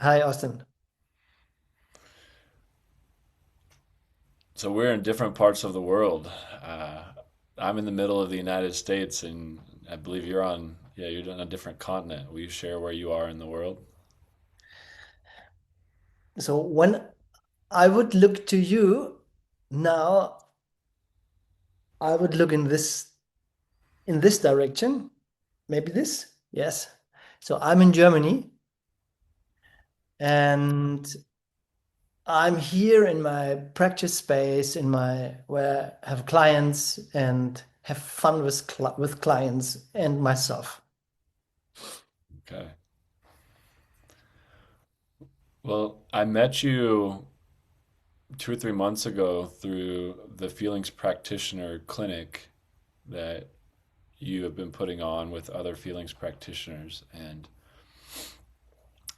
Hi, Austin. So we're in different parts of the world. Uh, I'm in the middle of the United States, and I believe you're on a different continent. Will you share where you are in the world? So when I would look to you now, I would look in this direction. Maybe this? Yes. So I'm in Germany and I'm here in my practice space in my where I have clients and have fun with clients and myself. Okay. Well, I met you 2 or 3 months ago through the Feelings Practitioner clinic that you have been putting on with other feelings practitioners. And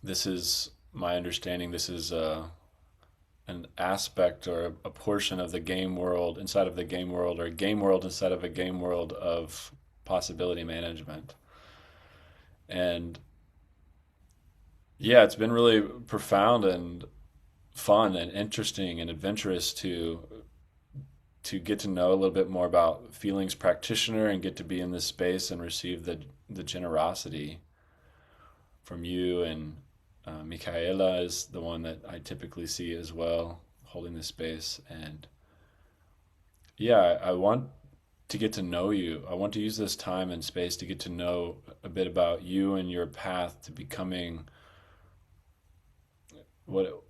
this is my understanding, this is an aspect or a portion of the game world inside of the game world, or a game world inside of a game world of possibility management. And yeah, it's been really profound and fun and interesting and adventurous to get to know a little bit more about feelings practitioner and get to be in this space and receive the generosity from you. And Michaela is the one that I typically see as well, holding this space. And yeah, I want to get to know you. I want to use this time and space to get to know a bit about you and your path to becoming what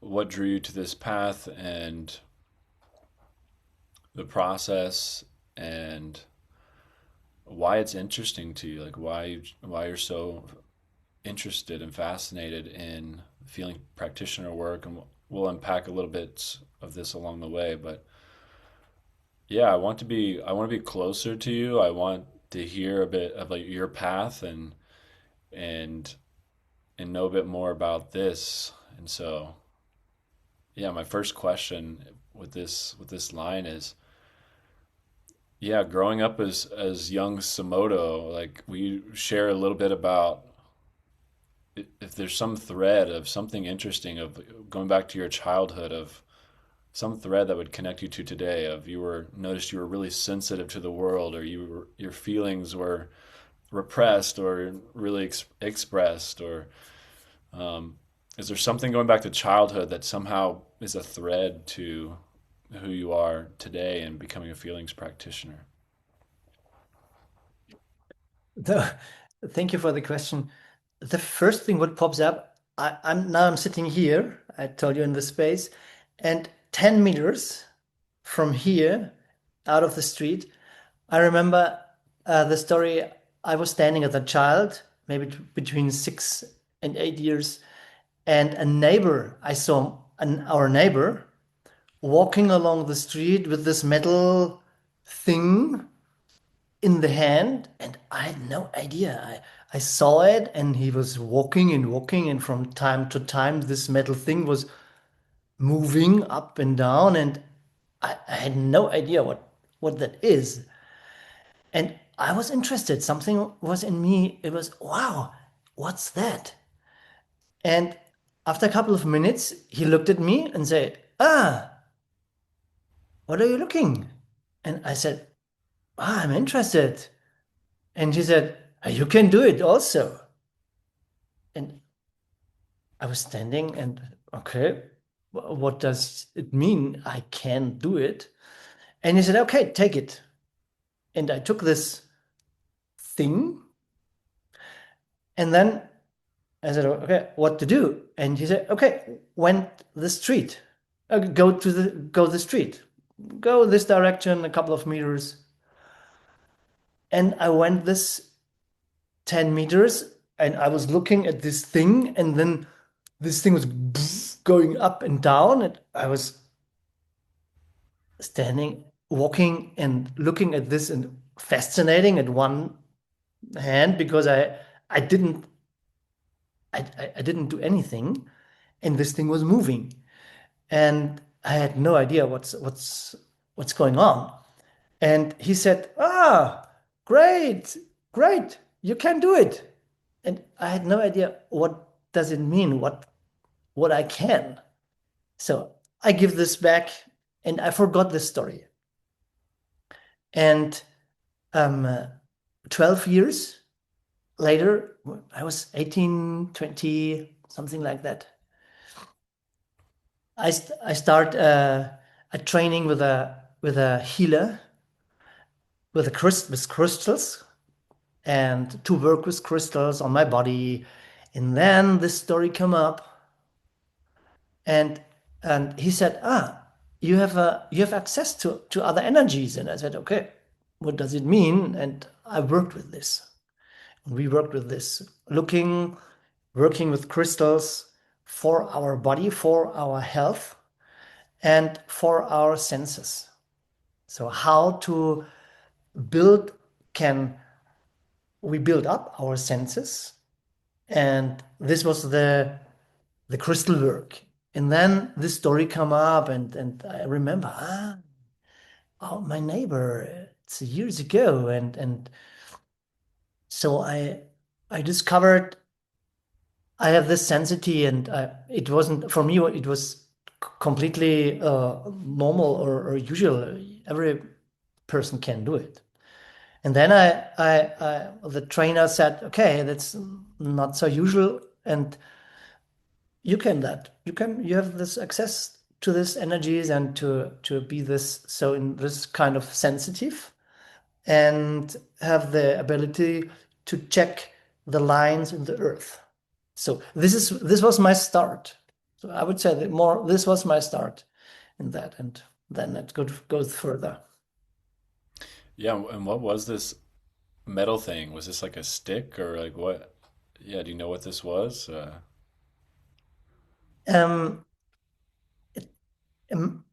what drew you to this path, and the process, and why it's interesting to you, like why you're so interested and fascinated in feeling practitioner work. And we'll unpack a little bit of this along the way. But yeah, I want to be closer to you. I want to hear a bit of like your path and and know a bit more about this. And so, yeah, my first question with this line is, yeah, growing up as young Samoto, like, we share a little bit about if there's some thread of something interesting of going back to your childhood, of some thread that would connect you to today, of noticed you were really sensitive to the world, or your feelings were repressed or really expressed, or um, is there something going back to childhood that somehow is a thread to who you are today and becoming a feelings practitioner? The- Thank you for the question. The first thing what pops up, I'm sitting here, I told you in the space, and 10 meters from here out of the street, I remember the story. I was standing as a child, maybe between 6 and 8 years, and a neighbor, I saw our neighbor walking along the street with this metal thing in the hand, and I had no idea. I saw it, and he was walking and walking, and from time to time, this metal thing was moving up and down, and I had no idea what that is. And I was interested. Something was in me. It was, wow, what's that? And after a couple of minutes, he looked at me and said, "Ah, what are you looking?" And I said, "Ah, I'm interested." And he said, "Ah, you can do it also." And I was standing and, okay, what does it mean? I can do it. And he said, "Okay, take it." And I took this thing, and then I said, "Okay, what to do?" And he said, "Okay, went the street. Go the street. Go this direction a couple of meters." And I went this 10 meters, and I was looking at this thing, and then this thing was going up and down, and I was standing, walking, and looking at this, and fascinating at one hand because I didn't do anything, and this thing was moving, and I had no idea what's going on. And he said, "Ah, great, great, you can do it." And I had no idea what does it mean? What I can? So I give this back, and I forgot this story. And um, uh, 12 years later, I was 18, 20, something like that. I start a training with a healer with crystals and to work with crystals on my body. And then this story come up, and he said, you have access to other energies. And I said, okay, what does it mean? And I worked with this. We worked with this, working with crystals for our body, for our health, and for our senses. So how to build can we build up our senses? And this was the crystal work. And then this story come up, and I remember, oh, my neighbor, it's years ago, and so I discovered I have this sensitivity, and it wasn't for me. It was completely normal or usual. Every person can do it. And then the trainer said, "Okay, that's not so usual, and you can that. You have this access to this energies and to be this so in this kind of sensitive and have the ability to check the lines in the earth." So this was my start. So I would say that more this was my start in that, and then goes further. Yeah, and what was this metal thing? Was this like a stick or like what? Yeah, do you know what this was? Um, it, um,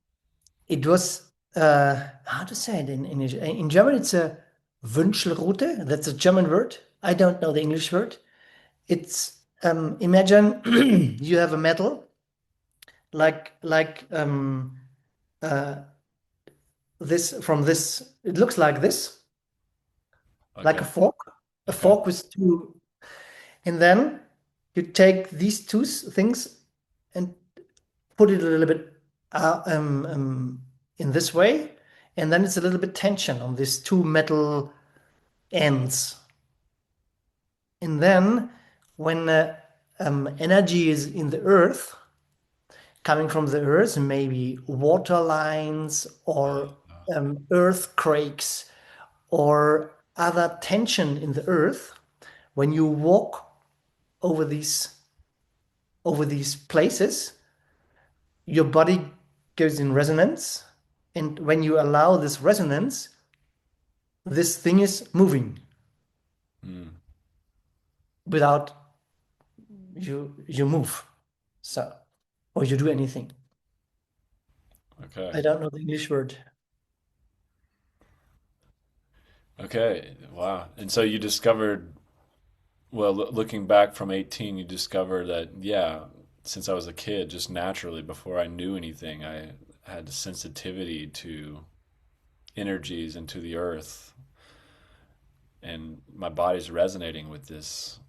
it was how to say it in English. In German, it's a Wünschelrute. That's a German word. I don't know the English word. It's imagine you have a metal like uh, this from this. It looks like this, like Okay, a okay. fork with two. And then you take these two things and put it a little bit in this way, and then it's a little bit tension on these two metal ends. And then when energy is in the earth, coming from the earth, maybe water lines or earthquakes or other tension in the earth, when you walk over these places, your body goes in resonance. And when you allow this resonance, this thing is moving Hmm. without you move. So, or you do anything. Okay. I don't know the English word. Okay. Wow. And so you discovered, well, looking back from 18, you discovered that, yeah, since I was a kid, just naturally, before I knew anything, I had a sensitivity to energies and to the earth, and my body's resonating with this,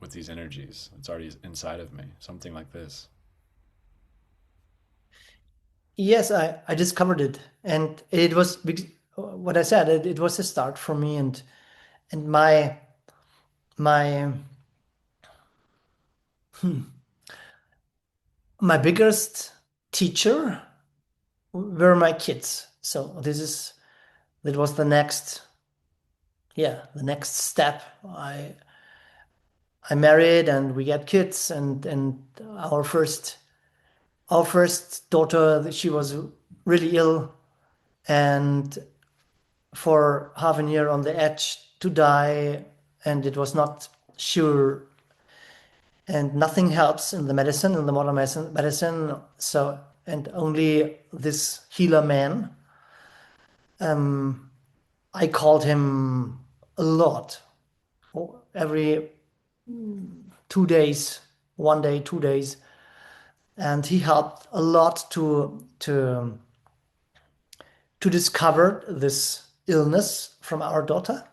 with these energies. It's already inside of me, something like this. Yes, I discovered it, and it was what I said. It was a start for me, and my my biggest teacher were my kids. So that was the next, yeah, the next step. I married and we got kids, and our first daughter, she was really ill and for half a year on the edge to die, and it was not sure, and nothing helps in the medicine, in the modern medicine. So, and only this healer man, I called him a lot. Every 2 days, 1 day, 2 days, and he helped a lot to discover this illness from our daughter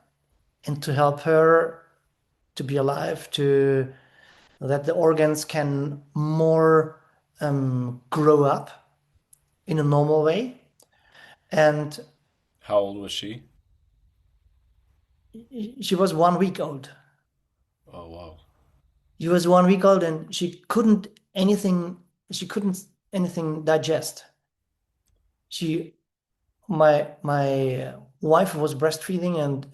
and to help her to be alive, to that the organs can more grow up in a normal way. And How old was she? she was 1 week old. Oh, wow. She was 1 week old and she couldn't anything digest. She, my wife was breastfeeding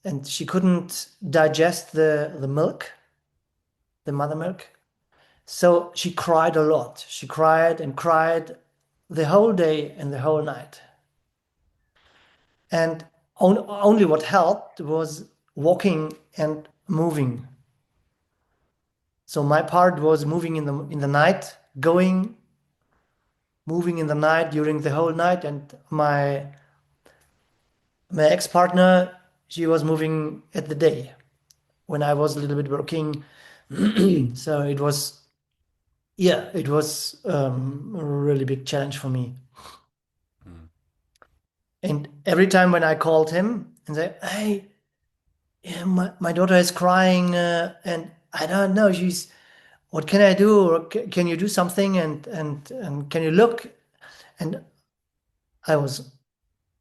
and she couldn't digest the milk, the mother milk. So she cried a lot. She cried and cried the whole day and the whole night. And only what helped was walking and moving. So my part was moving in the night, going, moving in the night during the whole night, and my ex-partner, she was moving at the day when I was a little bit working. So it was, yeah, it was a really big challenge for me. Mm. And every time when I called him and said, "Hey, yeah, my daughter is crying, and I don't know, what can I do? Or can you do something? And can you look?" And I was,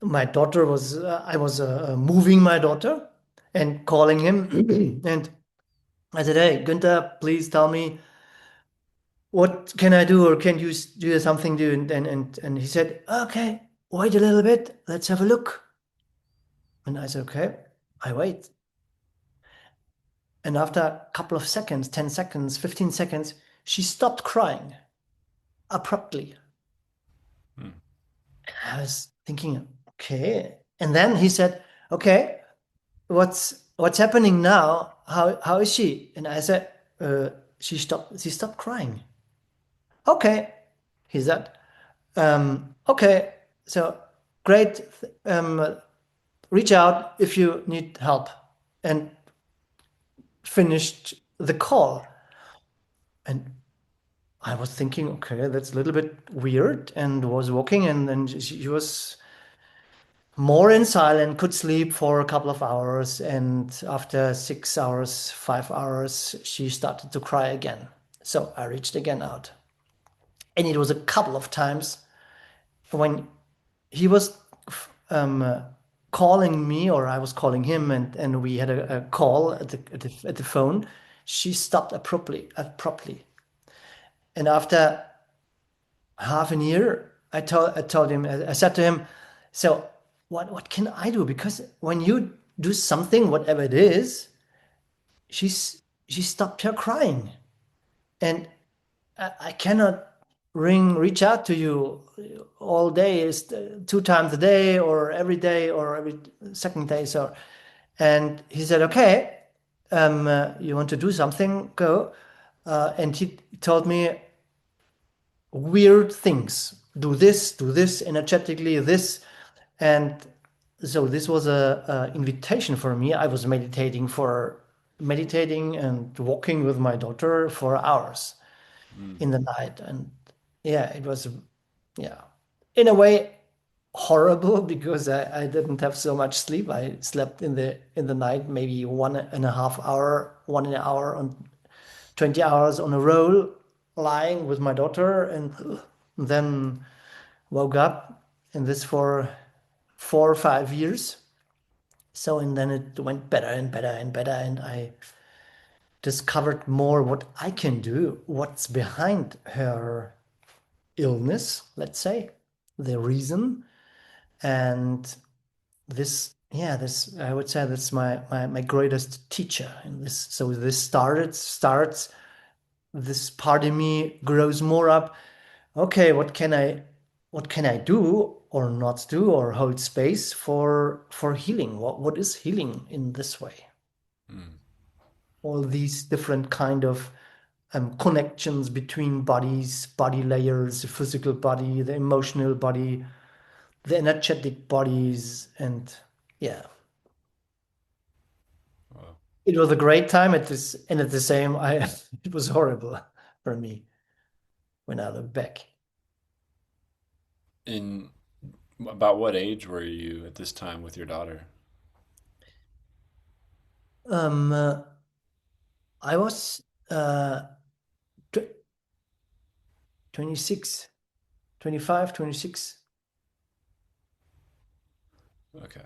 my daughter was, I was moving my daughter and calling him, and I said, "Hey, Günther, please tell me what can I do, or can you do something?" Do and he said, "Okay, wait a little bit, let's have a look." And I said, "Okay." I wait. And after a couple of seconds, 10 seconds, 15 seconds, she stopped crying abruptly. Mm. I was thinking, okay. And then he said, "Okay, what's happening now? How is she?" And I said, she stopped crying." "Okay," he said. "Okay, so great. Reach out if you need help." And finished the call. And I was thinking, okay, that's a little bit weird, and was walking, and then she was more in silent, could sleep for a couple of hours, and after 6 hours, 5 hours, she started to cry again. So I reached again out. And it was a couple of times when he was um, calling me, or I was calling him, and we had a call at the phone. She stopped abruptly. And after half a year, I told him, I said to him, "So what can I do? Because when you do something, whatever it is, she stopped her crying, and I cannot reach out to you all day, is 2 times a day, or every day, or every second day." So, and he said, "Okay, you want to do something? Go." And he told me weird things. Do this energetically, this. And so this was a invitation for me. I was meditating and walking with my daughter for hours Mm. in the night. And yeah, it was, yeah, in a way horrible because I didn't have so much sleep. I slept in the night, maybe 1.5 hour, 1 hour on 20 hours on a roll, lying with my daughter, and then woke up, and this for 4 or 5 years. So, and then it went better and better and better, and I discovered more what I can do, what's behind her illness, let's say, the reason. And this, yeah, this, I would say that's my greatest teacher in this. So this starts, this part of me grows more up. Okay, what can I do or not do, or hold space for healing? What is healing in this way? Mm. All these different kind of connections between bodies, body layers, the physical body, the emotional body, the energetic bodies, and yeah, Wow. it was a great time at this, and at the same, I it was horrible for me when I look back. In about what age were you at this time with your daughter? Um, uh, I was. uh, tw 26, 25, 26. Okay.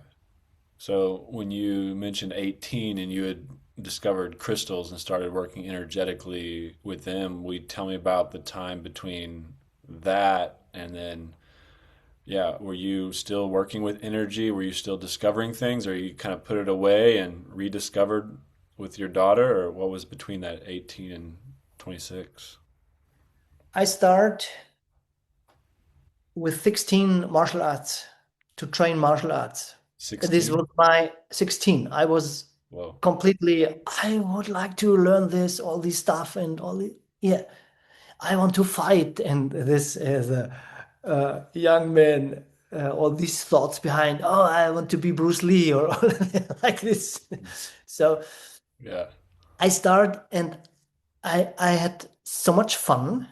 So when you mentioned 18 and you had discovered crystals and started working energetically with them, will you tell me about the time between that and then, yeah, were you still working with energy? Were you still discovering things, or you kind of put it away and rediscovered with your daughter, or what was between that 18 and 26? I start with 16 martial arts to train martial arts. This 16? was my 16. I was Whoa. completely, I would like to learn this, all this stuff and all the, yeah, I want to fight. And this is a young man, all these thoughts behind, oh, I want to be Bruce Lee or like this. So Yeah. I start and I had so much fun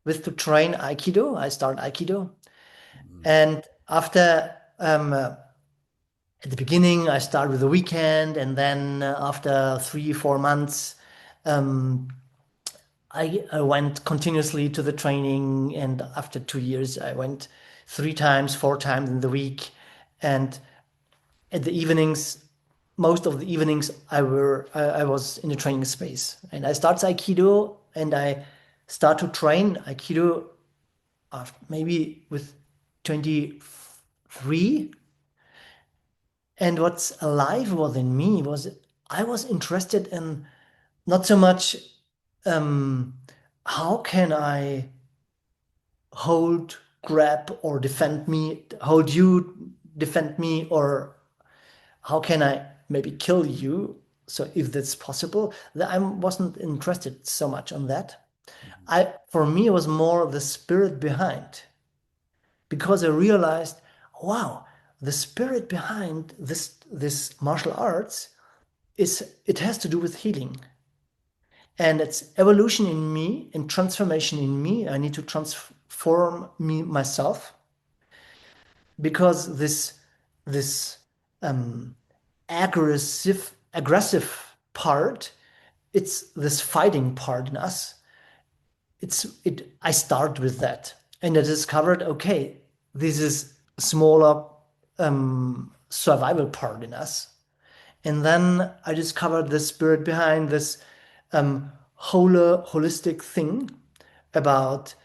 with to train Aikido. I start Aikido. Mm. And after at the beginning, I start with the weekend, and then after 3, 4 months, um, I went continuously to the training, and after 2 years, I went 3 times, 4 times in the week, and at the evenings, most of the evenings, I was in the training space, and I start Aikido, and I start to train Aikido after maybe with 23. And what's alive within me was I was interested in not so much um, how can I hold, grab, or defend me, hold you, defend me, or how can I maybe kill you? So if that's possible, I wasn't interested so much on that. Mhm. For me, it was more the spirit behind because I realized, wow, the spirit behind this martial arts is it has to do with healing and it's evolution in me and transformation in me. I need to transform me myself because this um, aggressive part, it's this fighting part in us. I start with that and I discovered, okay, this is smaller survival part in us. And then I discovered the spirit behind this holistic thing about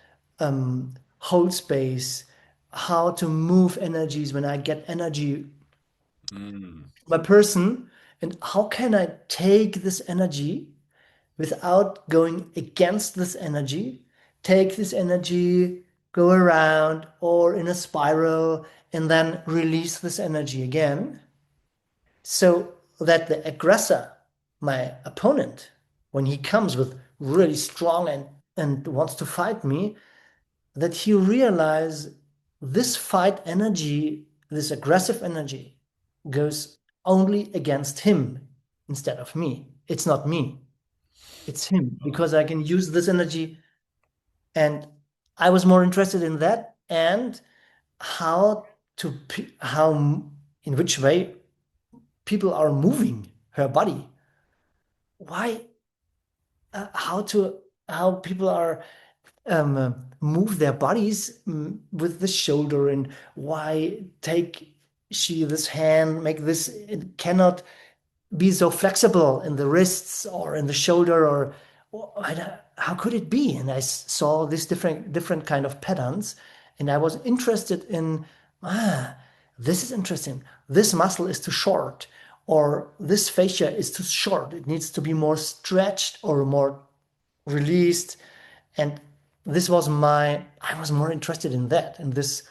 whole space, how to move energies when I get energy, Mm. my person, and how can I take this energy without going against this energy, take this energy, go around or in a spiral, and then release this energy again so that the aggressor, my opponent, when he comes with really strong and wants to fight me, that he realize this fight energy, this aggressive energy, goes only against him instead of me. It's not me, it's him Oh. because I can use this energy. And I was more interested in that and how how in which way people are moving her body. Why, how people are move their bodies with the shoulder and why take she this hand make this it cannot be so flexible in the wrists or in the shoulder or how could it be and saw this different kind of patterns and I was interested in ah this is interesting, this muscle is too short or this fascia is too short, it needs to be more stretched or more released. And this was I was more interested in that and this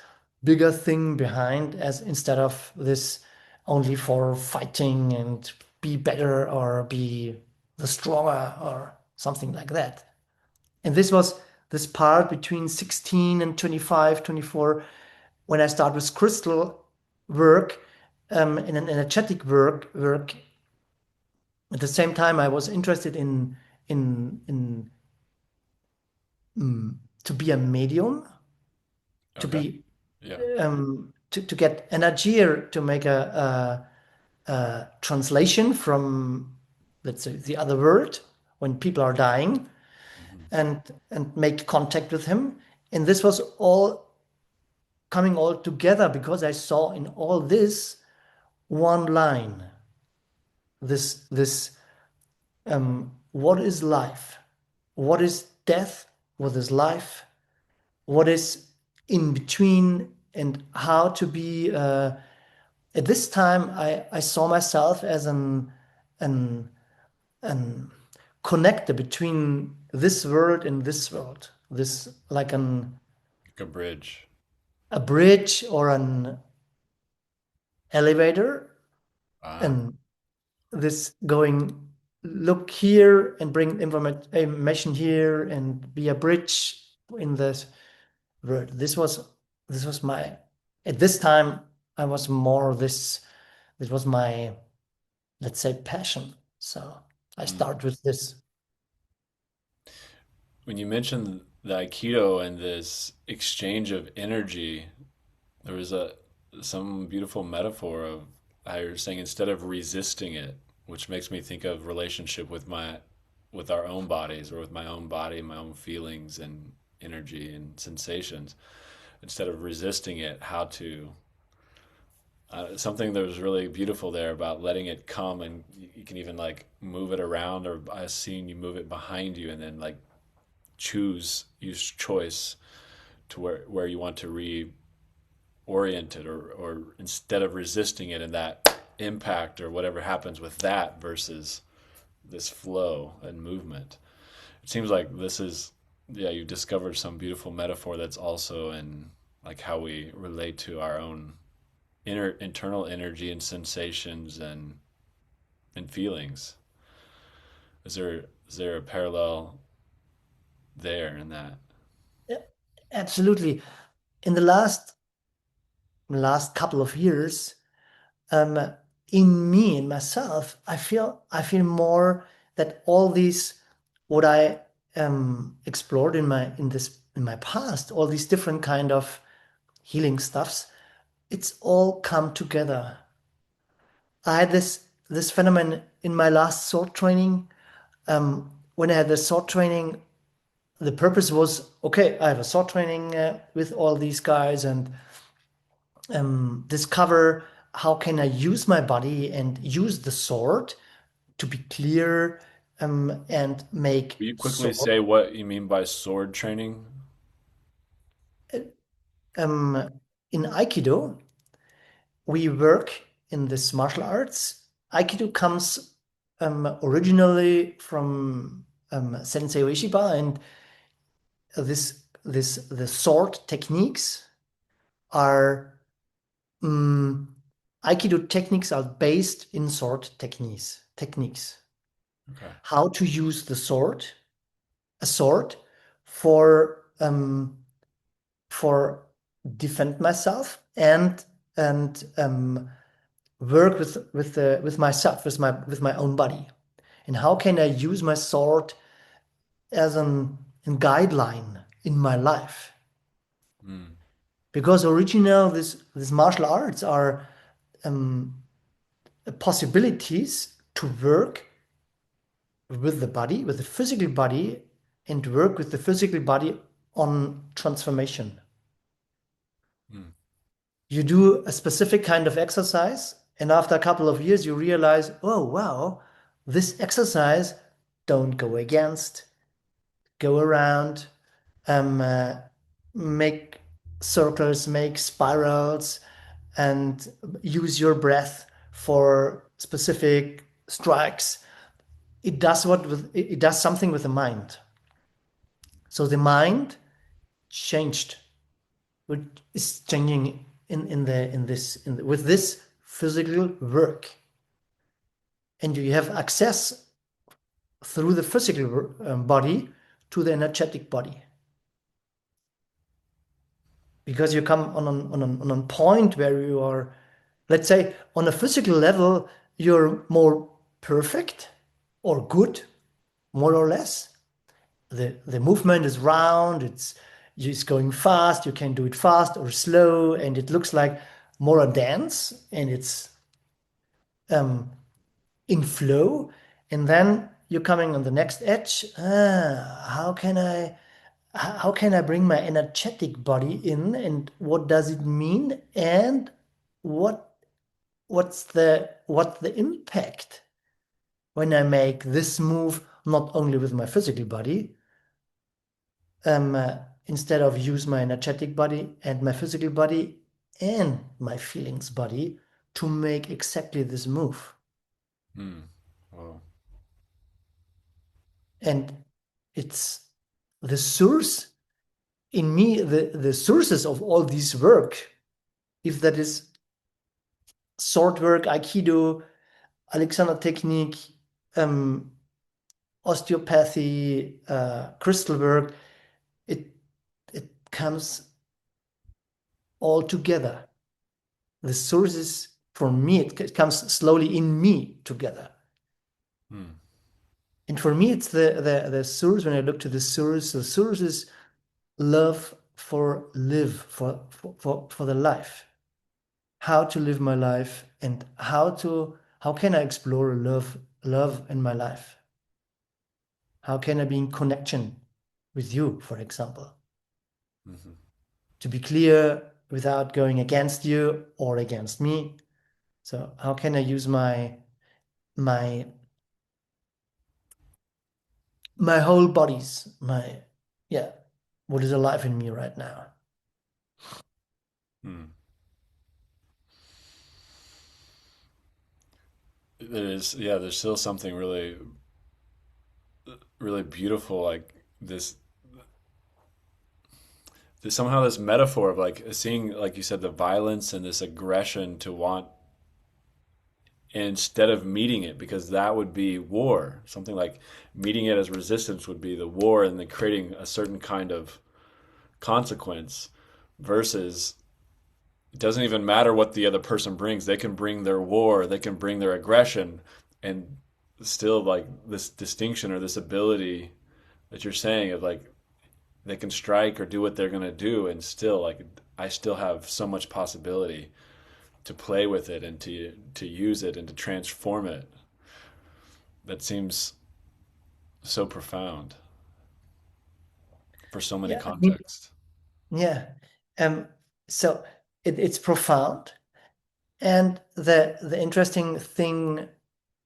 bigger thing behind as instead of this only for fighting and be better or be the stronger or something like that. And this was this part between 16 and 25, 24, when I start with crystal work and an energetic work. At the same time, I was interested in to be a medium, to Okay. be Yeah. to get energy or to make a translation from let's say the other world when people are dying, Hmm. and make contact with him. And this was all coming all together because I saw in all this one line. This what is life? What is death? What is life? What is in between? And how to be at this time I saw myself as an an connector between this world and this world. This like Like a bridge. a bridge or an elevator, Ah. and this going look here and bring information here and be a bridge in this world. This was my at this time I was more this was my, let's say, passion. So I Mm. start with this. When you mentioned the Aikido and this exchange of energy, there was a some beautiful metaphor of how you're saying instead of resisting it, which makes me think of relationship with our own bodies or with my own body, my own feelings and energy and sensations. Instead of resisting it, how to something that was really beautiful there about letting it come, and you can even like move it around, or I seen you move it behind you and then like use choice to where you want to reorient it, or instead of resisting it and that impact or whatever happens with that versus this flow and movement. It seems like this is, yeah, you discovered some beautiful metaphor that's also in like how we relate to our own internal energy and sensations and feelings. Is there a parallel there in that? Yeah, absolutely. In the last couple of years, um, in me in myself, I feel more that all these what I explored in my past, all these different kind of healing stuffs, it's all come together. I had this phenomenon in my last sword training. When I had the sword training, the purpose was okay. I have a sword training with all these guys and discover how can I use my body and use the sword to be clear and make Will you quickly sword. say what you mean by sword training? Um, in Aikido, we work in this martial arts. Aikido comes originally from Sensei Ueshiba, and the sword techniques are um, Aikido techniques are based in sword techniques. Okay. How to use a sword for for defend myself and work with myself with my own body, and how can I use my sword as a guideline in my life, Mm. because original these martial arts are possibilities to work with the body, with the physical body, and work with the physical body on transformation. Mm. You do a specific kind of exercise, and after a couple of years, you realize, oh, wow, this exercise don't go against, go around, um, uh, make circles, make spirals, and use your breath for specific strikes. It does something with the mind. So the mind changed, which is changing with this physical work, and you have access through the physical body to the energetic body, because you come on a point where you are, let's say, on a physical level, you're more perfect or good, more or less. The movement is round, it's going fast, you can do it fast or slow, and it looks like more a dance, and it's um, in flow. And then you're coming on the next edge. How can I bring my energetic body in, and what does it mean, and what what's the impact when I make this move not only with my physical body, instead of use my energetic body and my physical body and my feelings body to make exactly this move. Hmm. Well, And it's the source in me, the sources of all this work, if that is sword work, Aikido, Alexander technique, um, osteopathy, crystal work, it it comes all together. The sources for me, it comes slowly in me together. hmm. And for me, it's the source. When I look to the source is love for live for the life. How to live my life and how can I explore love in my life? How can I be in connection with you, for example? Hmm. To be clear without going against you or against me. So how can I use my my whole bodies, my yeah, what is alive in me right now? Hmm. There's yeah, there's still something really really beautiful like this somehow this metaphor of like seeing like you said the violence and this aggression to want instead of meeting it because that would be war. Something like meeting it as resistance would be the war and then creating a certain kind of consequence versus it doesn't even matter what the other person brings. They can bring their war, they can bring their aggression, and still like this distinction or this ability that you're saying of like they can strike or do what they're going to do and still like I still have so much possibility to play with it and to use it and to transform it. That seems so profound for so many Yeah, I mean, contexts. yeah. Um, so it's profound. And the interesting thing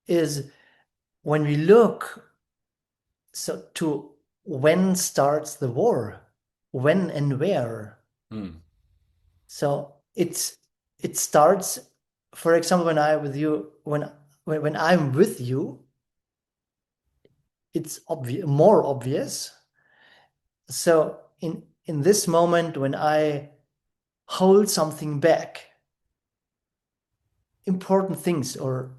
is when we look so to when starts the war, when and where. Mm, So it starts, for example, when I with you, when I'm with you, it's obvious, more obvious. So in this moment when I hold something back, important things, or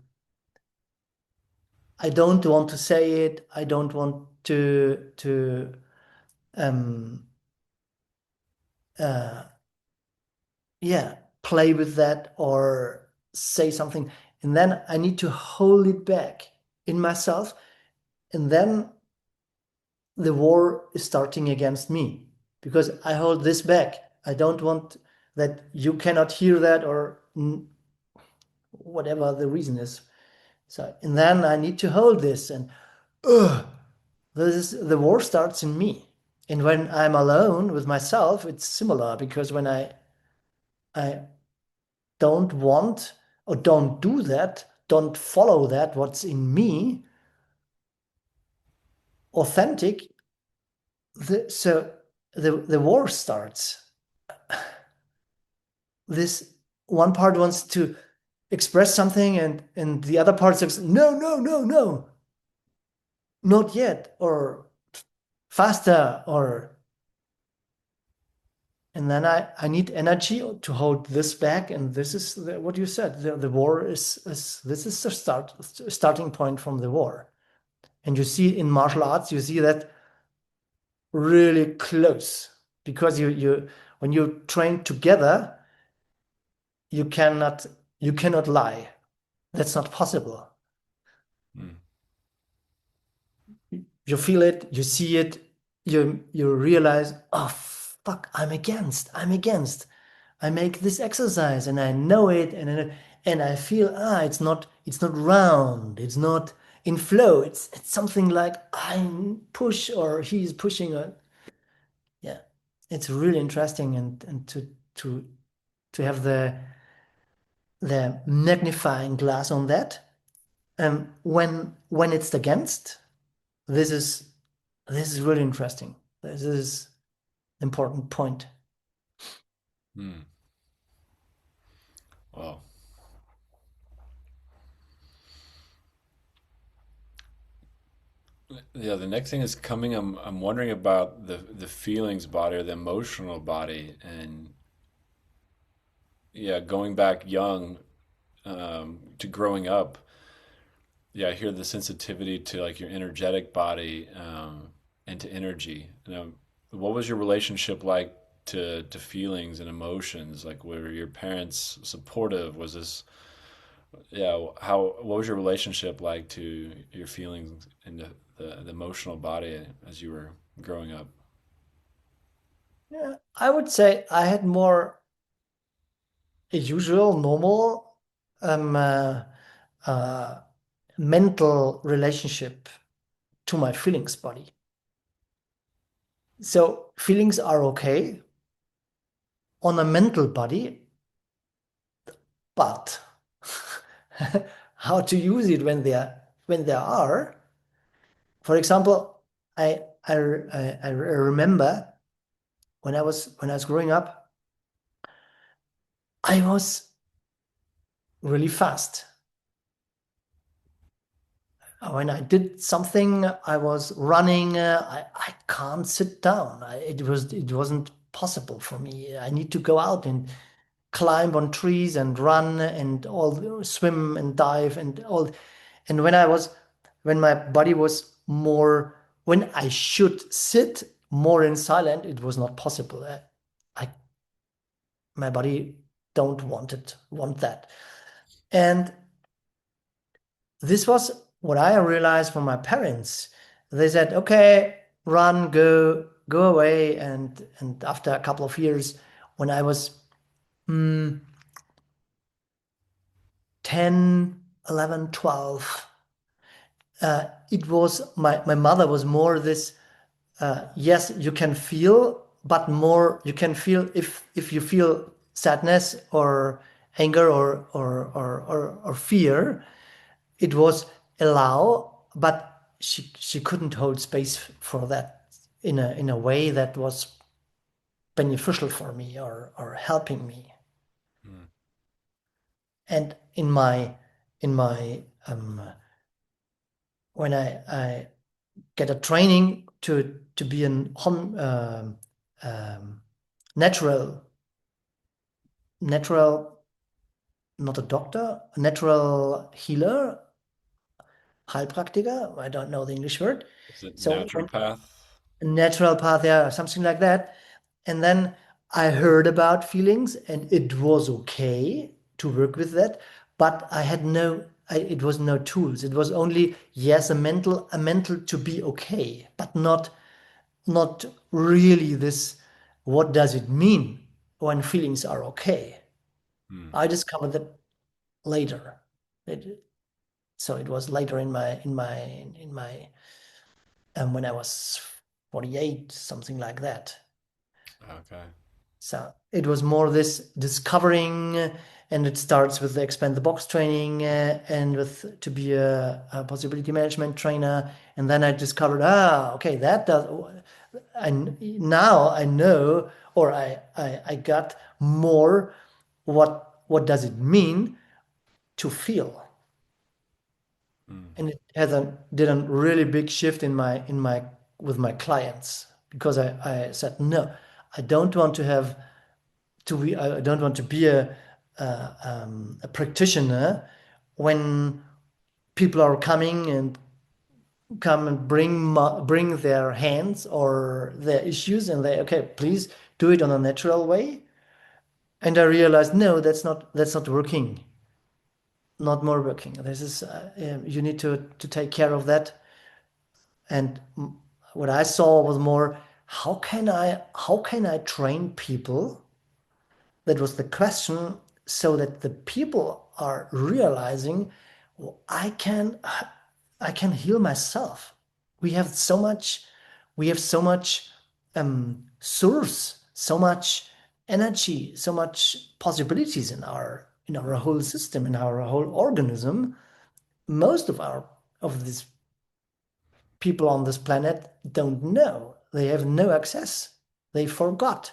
I don't want to say it, I don't want to um uh yeah, play with that or say something, and then I need to hold it back in myself, and then the war is starting against me because I hold this back. I don't want that you cannot hear that or whatever the reason is. So, and then I need to hold this, and ugh, this is the war starts in me. And when I'm alone with myself, it's similar because when I don't want or don't do that, don't follow that, what's in me, authentic, so the war starts. This one part wants to express something, and the other part says, no, no, no, no, not yet, or faster, or and then I need energy to hold this back, and this is what you said. The war is this is the starting point from the war. And you see in martial arts, you see that really close because you when you train together, you cannot you cannot lie. That's not possible. mm, You feel it, you see it, you realize, oh fuck, I'm against. I make this exercise and I know it, and I feel it's not round, in flow. It's something like I push or he's pushing. Or yeah, it's really interesting and to to have the magnifying glass on that. When it's against, this is this is really interesting. This is important point. Hmm. Well, yeah. The next thing is coming. I'm wondering about the feelings body or the emotional body, and yeah, going back young to growing up. Yeah, I hear the sensitivity to like your energetic body and to energy. What was your relationship like to feelings and emotions? Like, were your parents supportive? Was this, yeah, how, what was your relationship like to your feelings and the emotional body as you were growing up? Yeah, I would say I had more a usual, normal, um, uh, uh, mental relationship to my feelings body. So feelings are okay on a mental body, but how to use it when they are. For example, I remember when I was growing up, I was really fast. When I did something, I was running. I can't sit down. It wasn't possible for me. I need to go out and climb on trees and run and all swim and dive and all. And when my body was more when I should sit more in silent, it was not possible. I my body don't want that. And this was what I realized from my parents. They said, "Okay, run, go away." And after a couple of years, when I was mm, 10, 11, 12, it was my mother was more this. Yes, you can feel, but more you can feel if you feel sadness or anger or fear. It was allow, but she couldn't hold space for that in a way that was beneficial for me or helping me. Mm, And in my when I get a training to be an um, natural natural not a doctor, a natural healer, Heilpraktiker. I don't know the English word. is it So when naturopath? natural path, yeah, something like that. And then I heard about feelings, and it was okay to work with that, but I had it was no tools. It was only yes, a mental to be okay, but not really this. What does it mean when feelings are okay? Mm, I discovered that later. It, so it was later in my when I was 48, something like that. okay. So it was more this discovering, and it starts with the expand the box training and with to be a possibility management trainer. And then I discovered, okay, that does. And now I know, or I got more. What does it mean to feel? Mm, And it has a did a really big shift in my with my clients because I said no, I don't want to have I don't want to be a practitioner when people are coming and come and bring their hands or their issues and they okay please do it on a natural way and I realized no that's not working, not more working. This is you need to take care of that. And what I saw was more how can I train people. That was the question, so that the people are realizing, well, I can. I can heal myself. We have so much, we have so much source, so much energy, so much possibilities in our whole system, in our whole organism. Most of our of these people on this planet don't know. They have no access. They forgot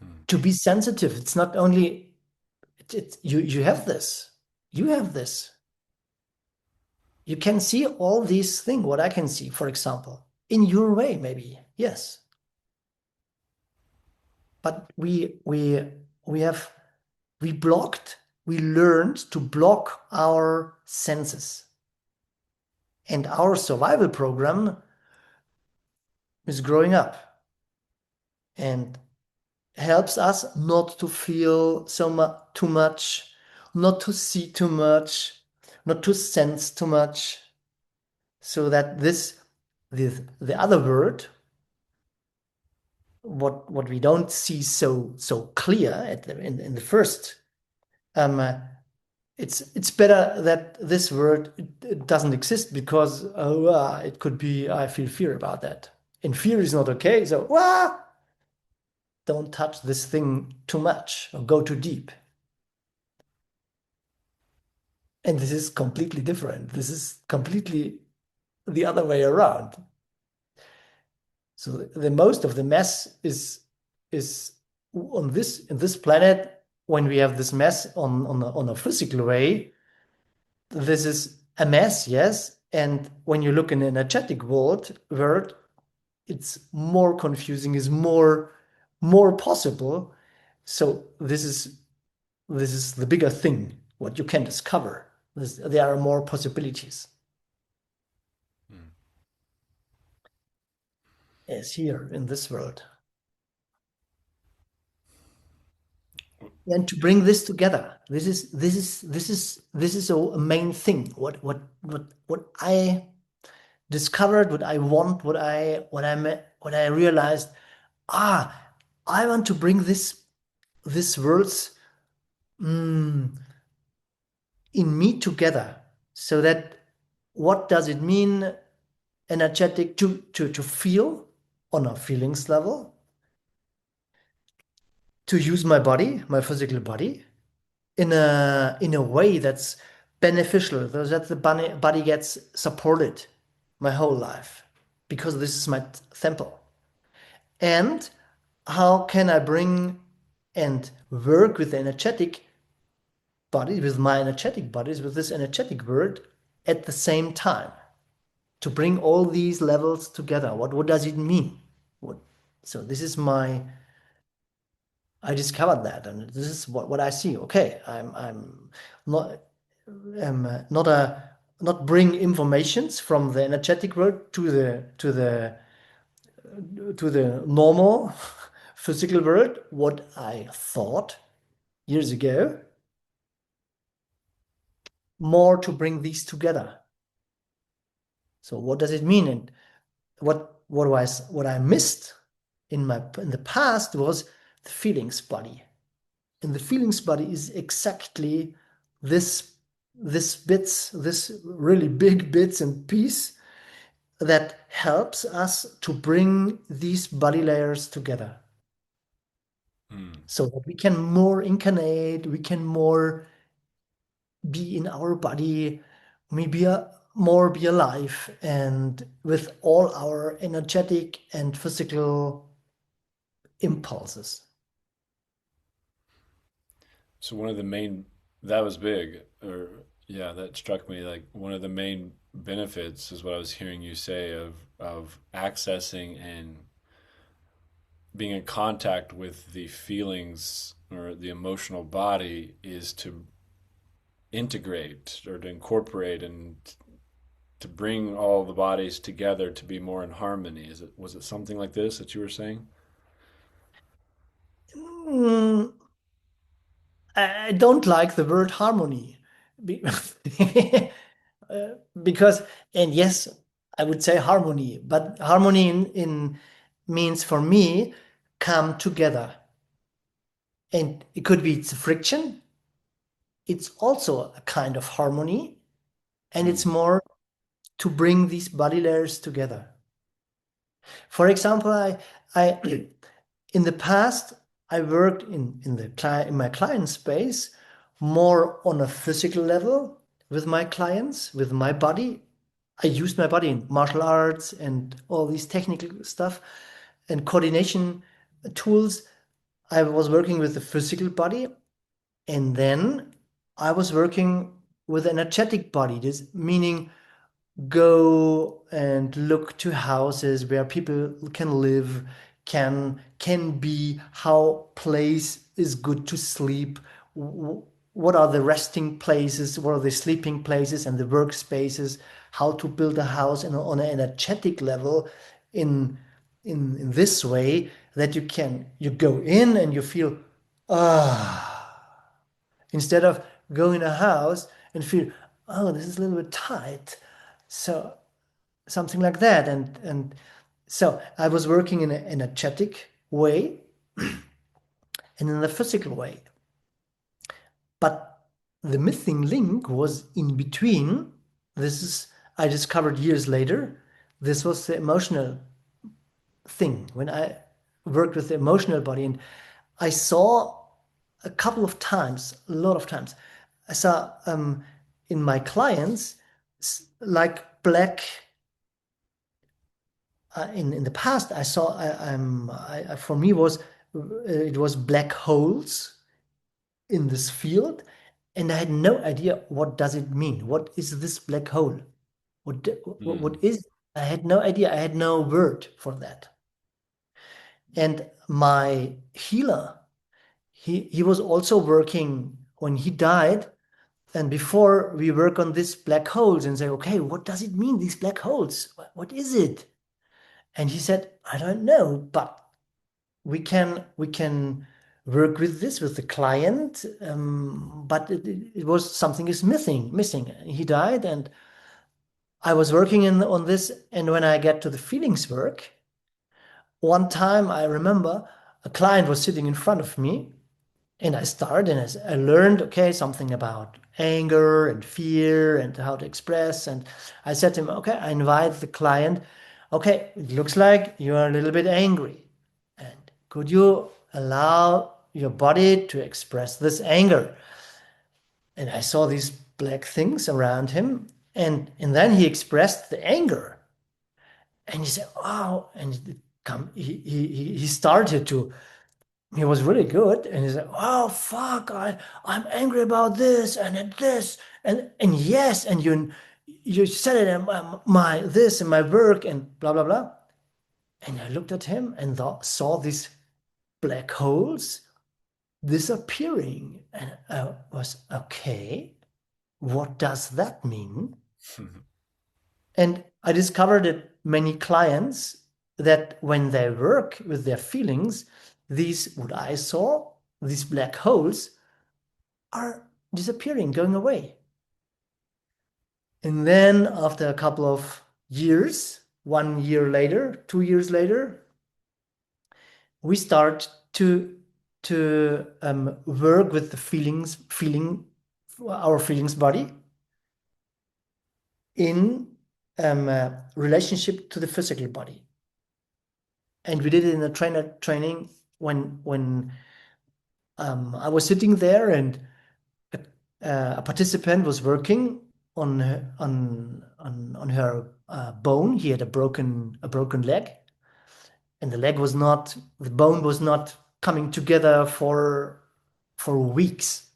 Hmm. to be sensitive. It's not only you have this. You have this. You can see all these things, what I can see, for example, in your way, maybe. Yes. But we have we blocked, we learned to block our senses. And our survival program is growing up and helps us not to feel too much, not to see too much, not to sense too much, so that the other word, what we don't see so clear in the first, um, uh, it's better that this word it doesn't exist because it could be I feel fear about that, and fear is not okay. So don't touch this thing too much or go too deep. And this is completely different. This is completely the other way around. So the most of the mess is on this in this planet when we have this mess on a physical way. This is a mess, yes. And when you look in an energetic world, it's more confusing, is more possible. So this is the bigger thing, what you can discover. There are more possibilities Hmm. as here in this world. And to bring this together, this is a main thing. What I discovered, what I want, what I realized. Ah, I want to bring this worlds mm, in me together, so that what does it mean energetic to feel on a feelings level, to use my body, my physical body, in a way that's beneficial, so that the body gets supported my whole life, because this is my temple. And how can I bring and work with the energetic body, with my energetic bodies, with this energetic world at the same time, to bring all these levels together? What does it mean? What, so this is my I discovered that, and this is what I see. Okay, I'm not not a not bring informations from the energetic world to the normal physical world. What I thought years ago, more to bring these together. So what does it mean, and what I missed in the past was the feelings body. And the feelings body is exactly this this really big bits and piece that helps us to bring these body layers together, Hmm. so that we can more incarnate, we can more be in our body, maybe more be alive, and with all our energetic and physical impulses. So one of the main that was big, or yeah, that struck me like one of the main benefits is what I was hearing you say of accessing and being in contact with the feelings or the emotional body is to integrate or to incorporate and to bring all the bodies together to be more in harmony. Is it was it something like this that you were saying? Mm, I don't like the word harmony. Be- because, and yes, I would say harmony, but harmony in means for me come together. And it could be it's friction. It's also a kind of harmony, and it's Mm. more to bring these body layers together. For example, I in the past I worked in my client space more on a physical level with my clients, with my body. I used my body in martial arts and all these technical stuff and coordination tools. I was working with the physical body, and then I was working with an energetic body. This meaning go and look to houses where people can live, can be, how place is good to sleep, what are the resting places, what are the sleeping places and the workspaces, how to build a house on an energetic level in in this way that you go in and you feel ah, instead of going in a house and feel, oh, this is a little bit tight. So something like that. And so I was working in an energetic way and in a physical way. But the missing link was in between. This is I discovered years later. This was the emotional thing when I worked with the emotional body, and I saw a couple of times, a lot of times, I saw in my clients like black. In the past, I saw for me was it was black holes in this field, and I had no idea what does it mean. What is this black hole? What Mm. is? I had no idea. I had no word for that. And my healer, he was also working when he died. And before we work on these black holes and say, okay, what does it mean, these black holes? What is it? And he said, I don't know, but we can work with this with the client. But it was something is missing. He died, and I was working on this. And when I get to the feelings work, one time I remember a client was sitting in front of me. And I started and I learned, okay, something about anger and fear and how to express. And I said to him, okay, I invite the client, okay, it looks like you're a little bit angry. And could you allow your body to express this anger? And I saw these black things around him. And then he expressed the anger. And he said, wow. And he started to he was really good, and he said, "Oh fuck, I'm angry about this and this and yes, and you said it in my this and my work and blah blah blah." And I looked at him and saw these black holes disappearing, and I was okay. What does that mean? And I discovered that many clients that when they work with their feelings, these what I saw, these black holes are disappearing, going away. And then after a couple of years, 1 year later, 2 years later, we start to work with the feeling our feelings body in relationship to the physical body. And we did it in a trainer training when I was sitting there and a participant was working on her bone. He had a broken leg, and the bone was not coming together for weeks.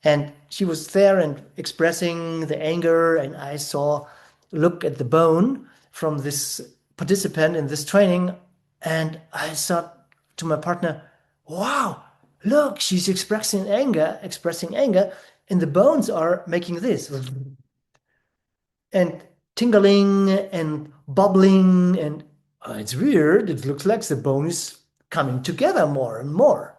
And she was there and expressing the anger, and I saw look at the bone from this participant in this training, and I said to my partner, wow, look, she's expressing anger, and the bones are making this and tingling and bubbling, and it's weird. It looks like the bone is coming together more and more.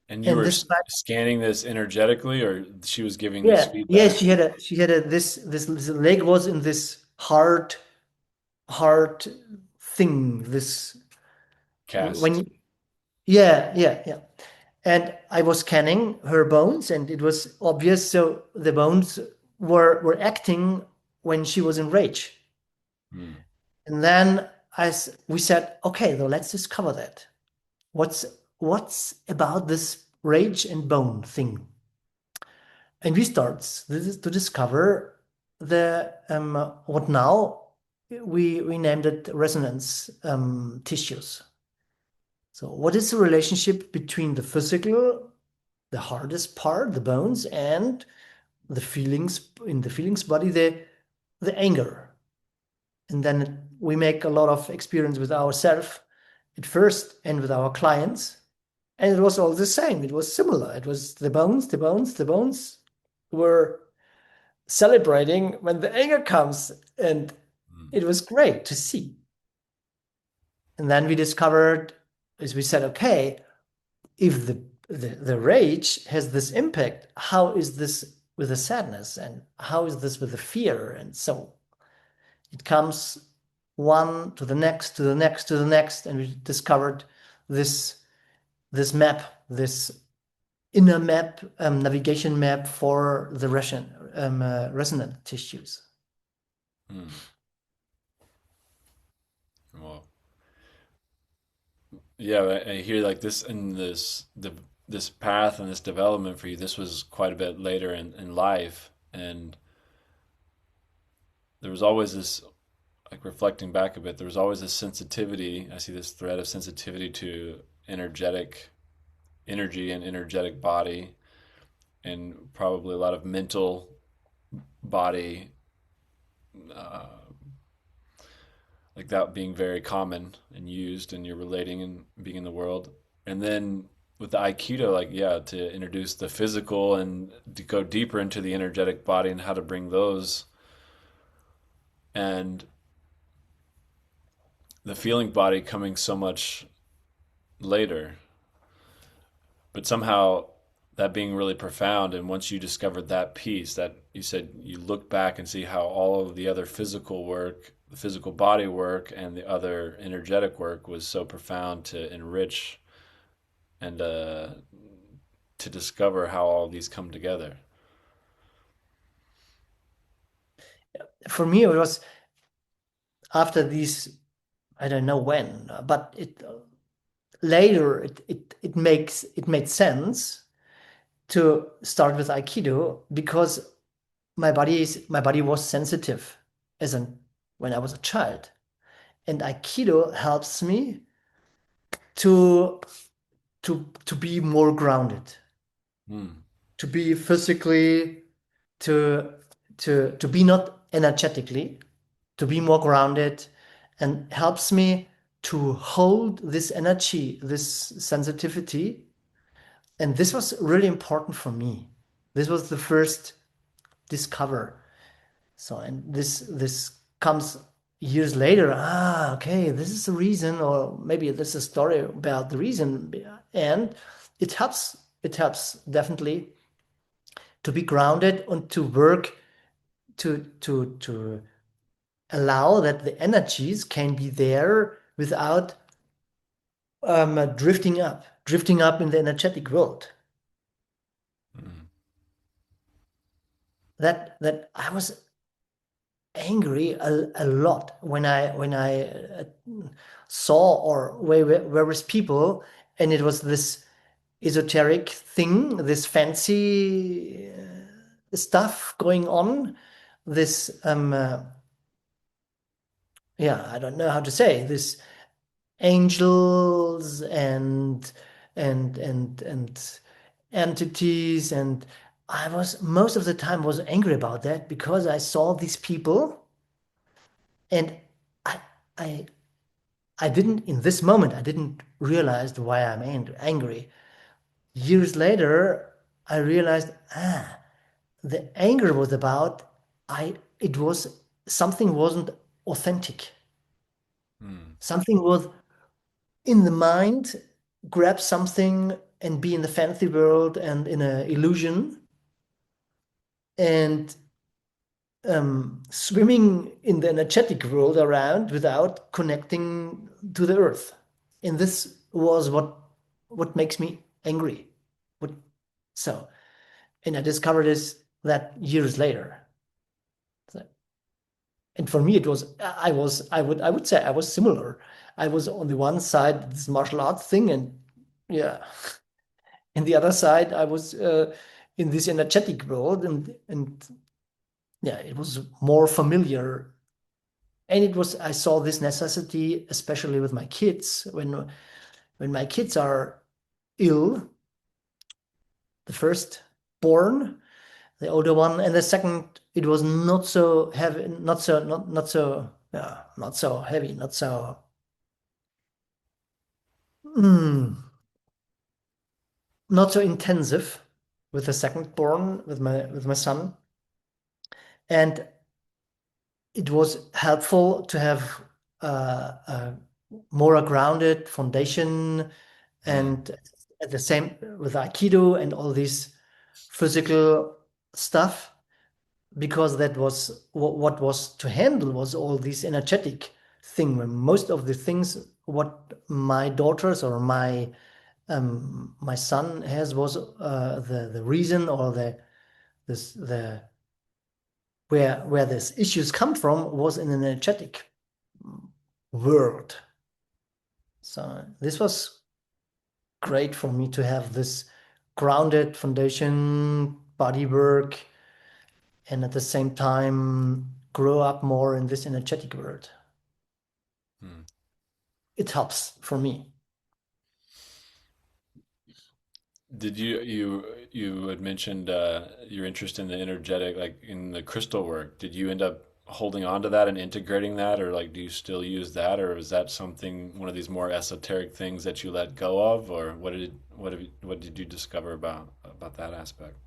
And you And were this time, scanning this energetically, or she was giving this yeah, feedback? she had a this leg was in this hard thing. This Cast. when yeah. And I was scanning her bones, and it was obvious. So the bones were acting when she was in rage. Mm. And then we said, okay, so let's discover that. What's what's about this rage and bone thing? And we start this is to discover the what now we named it resonance tissues. So what is the relationship between the physical, the hardest part, the bones, and the feelings in the feelings body, the anger? And then we make a lot of experience with ourselves at first and with our clients. And it was all the same. It was similar. It was the bones were celebrating when the anger comes. And Mm. it was great to see. And then we discovered, as we said, okay, if the rage has this impact, how is this with the sadness? And how is this with the fear? And so it comes one to the next, to the next, to the next. And we discovered this this map, this inner map, navigation map for the resonant tissues. Mm. Well, yeah, I hear like this in this path and this development for you. This was quite a bit later in life, and there was always this, like reflecting back a bit, there was always this sensitivity. I see this thread of sensitivity to energetic energy and energetic body, and probably a lot of mental body, uh, like that being very common and used, and you're relating and being in the world. And then with the Aikido, like, yeah, to introduce the physical and to go deeper into the energetic body and how to bring those, and the feeling body coming so much later. But somehow that being really profound, and once you discovered that piece, that you said you look back and see how all of the other physical work, the physical body work and the other energetic work was so profound to enrich and to discover how all these come together. For me, it was after these, I don't know when, but it later it made sense to start with Aikido because my body was sensitive as an when I was a child. And Aikido helps me to to be more grounded, Mm. to be physically, to to be not energetically, to be more grounded, and helps me to hold this energy, this sensitivity. And this was really important for me. This was the first discover. So, and this comes years later. Ah, okay, this is the reason, or maybe this is a story about the reason, and it helps. It helps definitely to be grounded and to work to allow that the energies can be there without drifting up in the energetic world. Mm. That I was angry a lot when I saw or where was people and it was this esoteric thing, this fancy stuff going on, this yeah, I don't know how to say this angels and entities, and I was most of the time was angry about that because I saw these people and I I I didn't in this moment I didn't realize why I'm angry. Years later, I realized the anger was about I it was something wasn't authentic. Mm. Something was in the mind, grab something and be in the fantasy world and in an illusion and swimming in the energetic world around without connecting to the earth. And this was what makes me angry. What so, and I discovered this that years later. So- And for me, it was I would say I was similar. I was on the one side this martial arts thing, and yeah, in the other side I was in this energetic world, and yeah, it was more familiar. And it was I saw this necessity, especially with my kids, when my kids are ill, the first born, the older one, and the second, it was not so heavy, not so, yeah, not so heavy, not so, mm, not so intensive with the second born, with my son, and it was helpful to have a more a grounded foundation, Hmm. and at the same with Aikido and all this physical stuff, because that was what was to handle was all this energetic thing. When most of the things what my daughters or my son has was the reason or the where these issues come from was in an energetic world. So this was great for me to have this grounded foundation, body work, and at the same time grow up more in this energetic world. Hmm. It helps for me. Did you had mentioned your interest in the energetic, like in the crystal work? Did you end up holding on to that and integrating that, or like do you still use that, or is that something one of these more esoteric things that you let go of, or what did you discover about that aspect?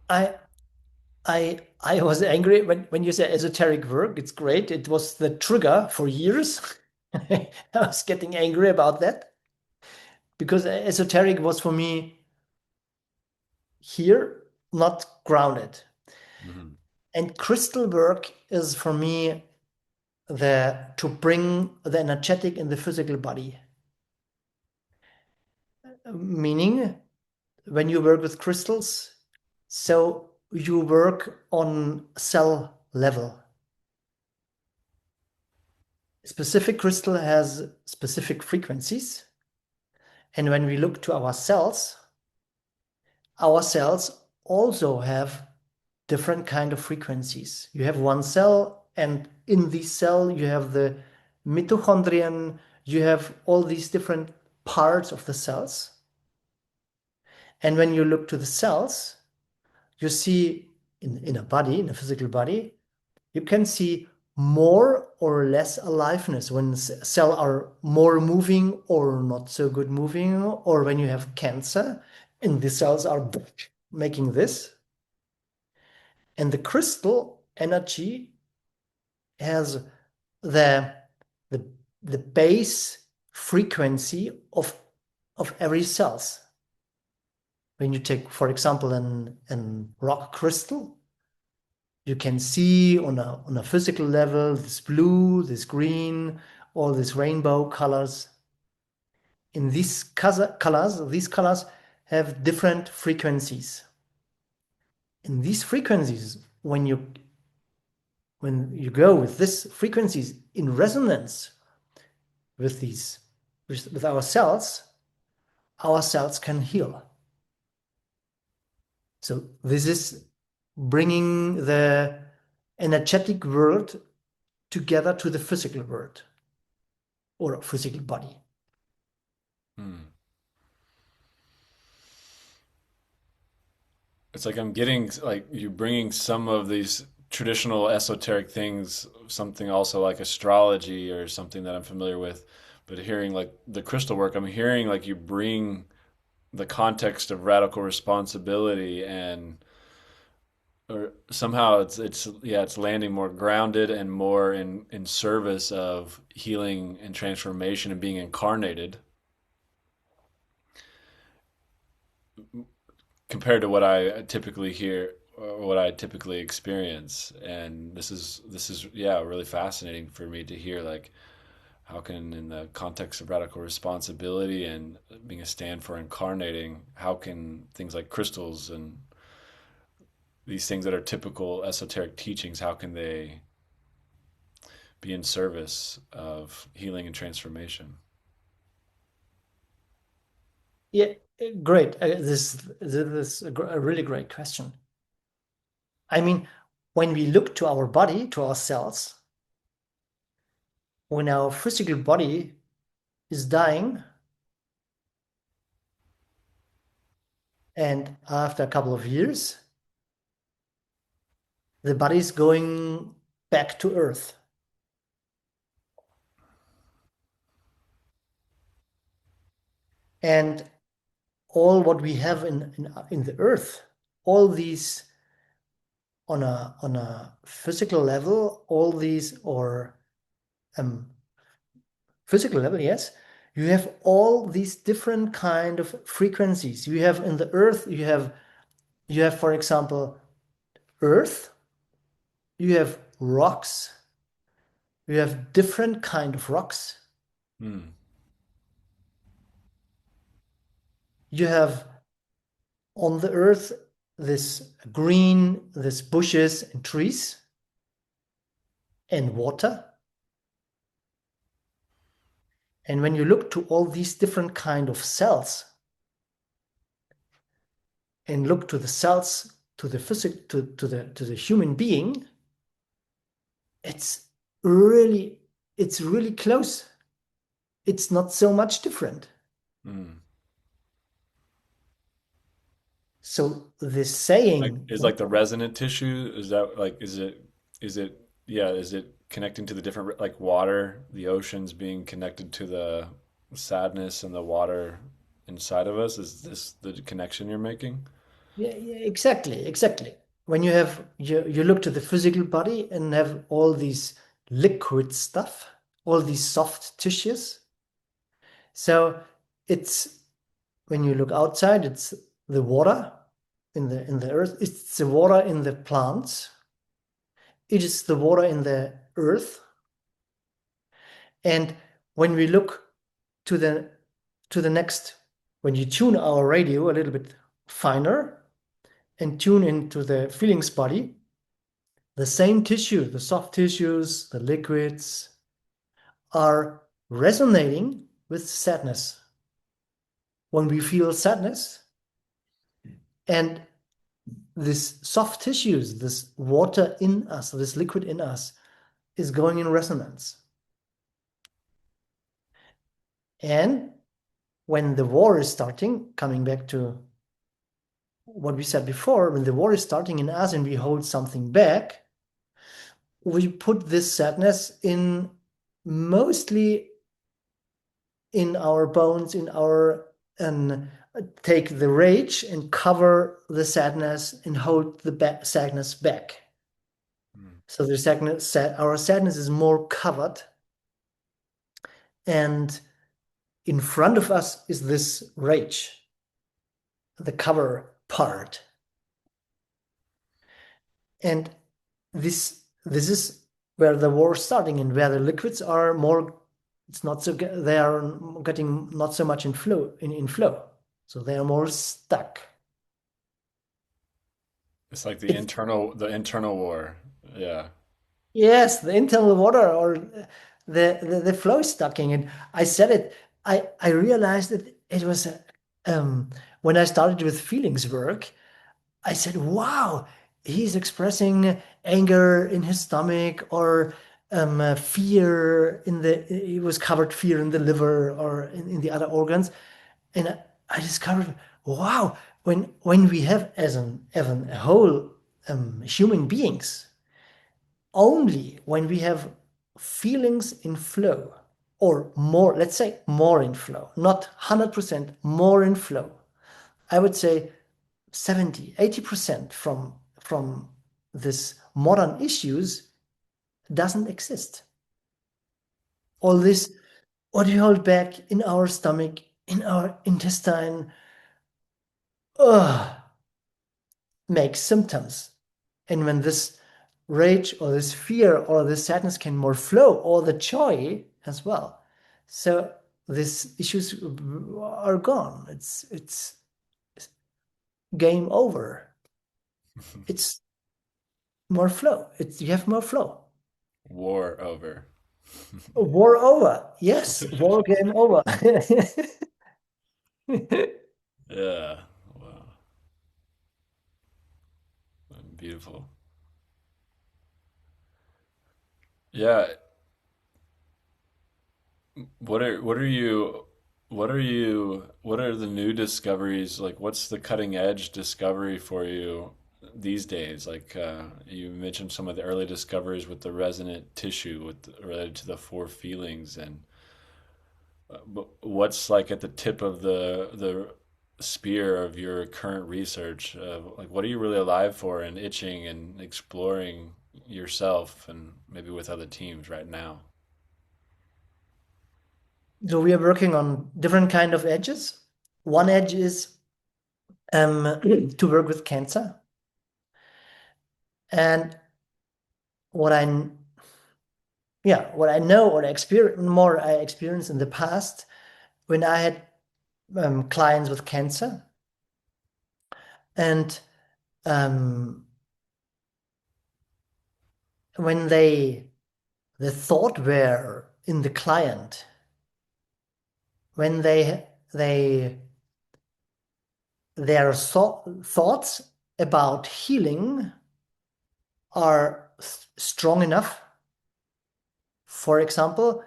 I I was angry when you say esoteric work. It's great. It was the trigger for years. I was getting angry about that because esoteric was for me here not grounded. Hmm. And crystal work is for me the to bring the energetic in the physical body. Meaning when you work with crystals, so you work on cell level. Specific crystal has specific frequencies. And when we look to our cells also have different kind of frequencies. You have one cell, and in this cell you have the mitochondrion, you have all these different parts of the cells. And when you look to the cells, you see in a body, in a physical body, you can see more or less aliveness when cells are more moving or not so good moving, or when you have cancer and the cells are making this. And the crystal energy has the the, the base frequency of every cells. When you take, for example, an rock crystal, you can see on a physical level this blue, this green, all these rainbow colors. In these colors have different frequencies. In these frequencies, when you go with these frequencies in resonance with these with our cells can heal. So this is bringing the energetic world together to the physical world or physical body. Hmm. It's like I'm getting like you bringing some of these traditional esoteric things, something also like astrology or something that I'm familiar with, but hearing like the crystal work, I'm hearing like you bring the context of radical responsibility and or somehow it's yeah it's landing more grounded and more in service of healing and transformation and being incarnated compared to what I typically hear or what I typically experience. And this is yeah really fascinating for me to hear like how can in the context of radical responsibility and being a stand for incarnating, how can things like crystals and these things that are typical esoteric teachings, how can they be in service of healing and transformation? Yeah, great. This is a really great question. I mean, when we look to our body, to our cells, when our physical body is dying, and after a couple of years, the body is going back to Earth. And all what we have in the Earth, all these on a physical level, all these or um, physical level, yes, you have all these different kind of frequencies. You have in the Earth, you have, for example, Earth, you have rocks, you have different kind of rocks. Hmm. You have on the Earth this green, this bushes and trees and water. And when you look to all these different kind of cells and look to the cells to the physic to the human being, it's really it's really close. It's not so much different. Hmm. So this Like saying, is like the resonant tissue, is that like is it yeah, is it connecting to the different like water, the oceans being connected to the sadness and the water inside of us? Is this the connection you're making? yeah, yeah, exactly. When you look to the physical body and have all these liquid stuff, all these soft tissues. So it's when you look outside, it's the water in the earth, it's the water in the plants, it is the water in the earth. And when we look to the next, when you tune our radio a little bit finer and tune into the feelings body, the same tissue, the soft tissues, the liquids are resonating with sadness. When we feel sadness and this soft tissues, this water in us, this liquid in us is going in resonance. And when the war is starting, coming back to what we said before, when the war is starting in us and we hold something back, we put this sadness in mostly in our bones, in our and take the rage and cover the sadness and hold the sadness back. Hmm. So our sadness is more covered, and in front of us is this rage, the cover part, and this is where the war is starting and where the liquids are more. It's not so they are getting not so much in flow, so they are more stuck. It's like It's the internal war. Yeah. Yes, the internal water or the flow stocking. And I said it, I realized that it was when I started with feelings work, I said, wow, he's expressing anger in his stomach or fear he was covered fear in the liver or in the other organs. And I discovered, wow, when we have as a whole human beings, only when we have feelings in flow or more, let's say more in flow, not 100% more in flow. I would say 70, 80% from this modern issues doesn't exist. All this, what we hold back in our stomach, in our intestine, ugh, makes symptoms. And when this rage or this fear or this sadness can more flow, or the joy as well. So these issues are gone. It's game over. It's more flow. You have more flow. War over. War over. Yes, war game over. Yeah. Wow. Beautiful. Yeah. What are the new discoveries? Like, what's the cutting edge discovery for you these days? Like, you mentioned some of the early discoveries with the resonant tissue related to the four feelings, and but what's like at the tip of the spear of your current research? Like, what are you really alive for and itching and exploring yourself and maybe with other teams right now? So we are working on different kind of edges. One edge is to work with cancer. And what I what I know, what I experienced in the past when I had clients with cancer, and um, when the thought were in the client, when their thoughts about healing are strong enough. For example,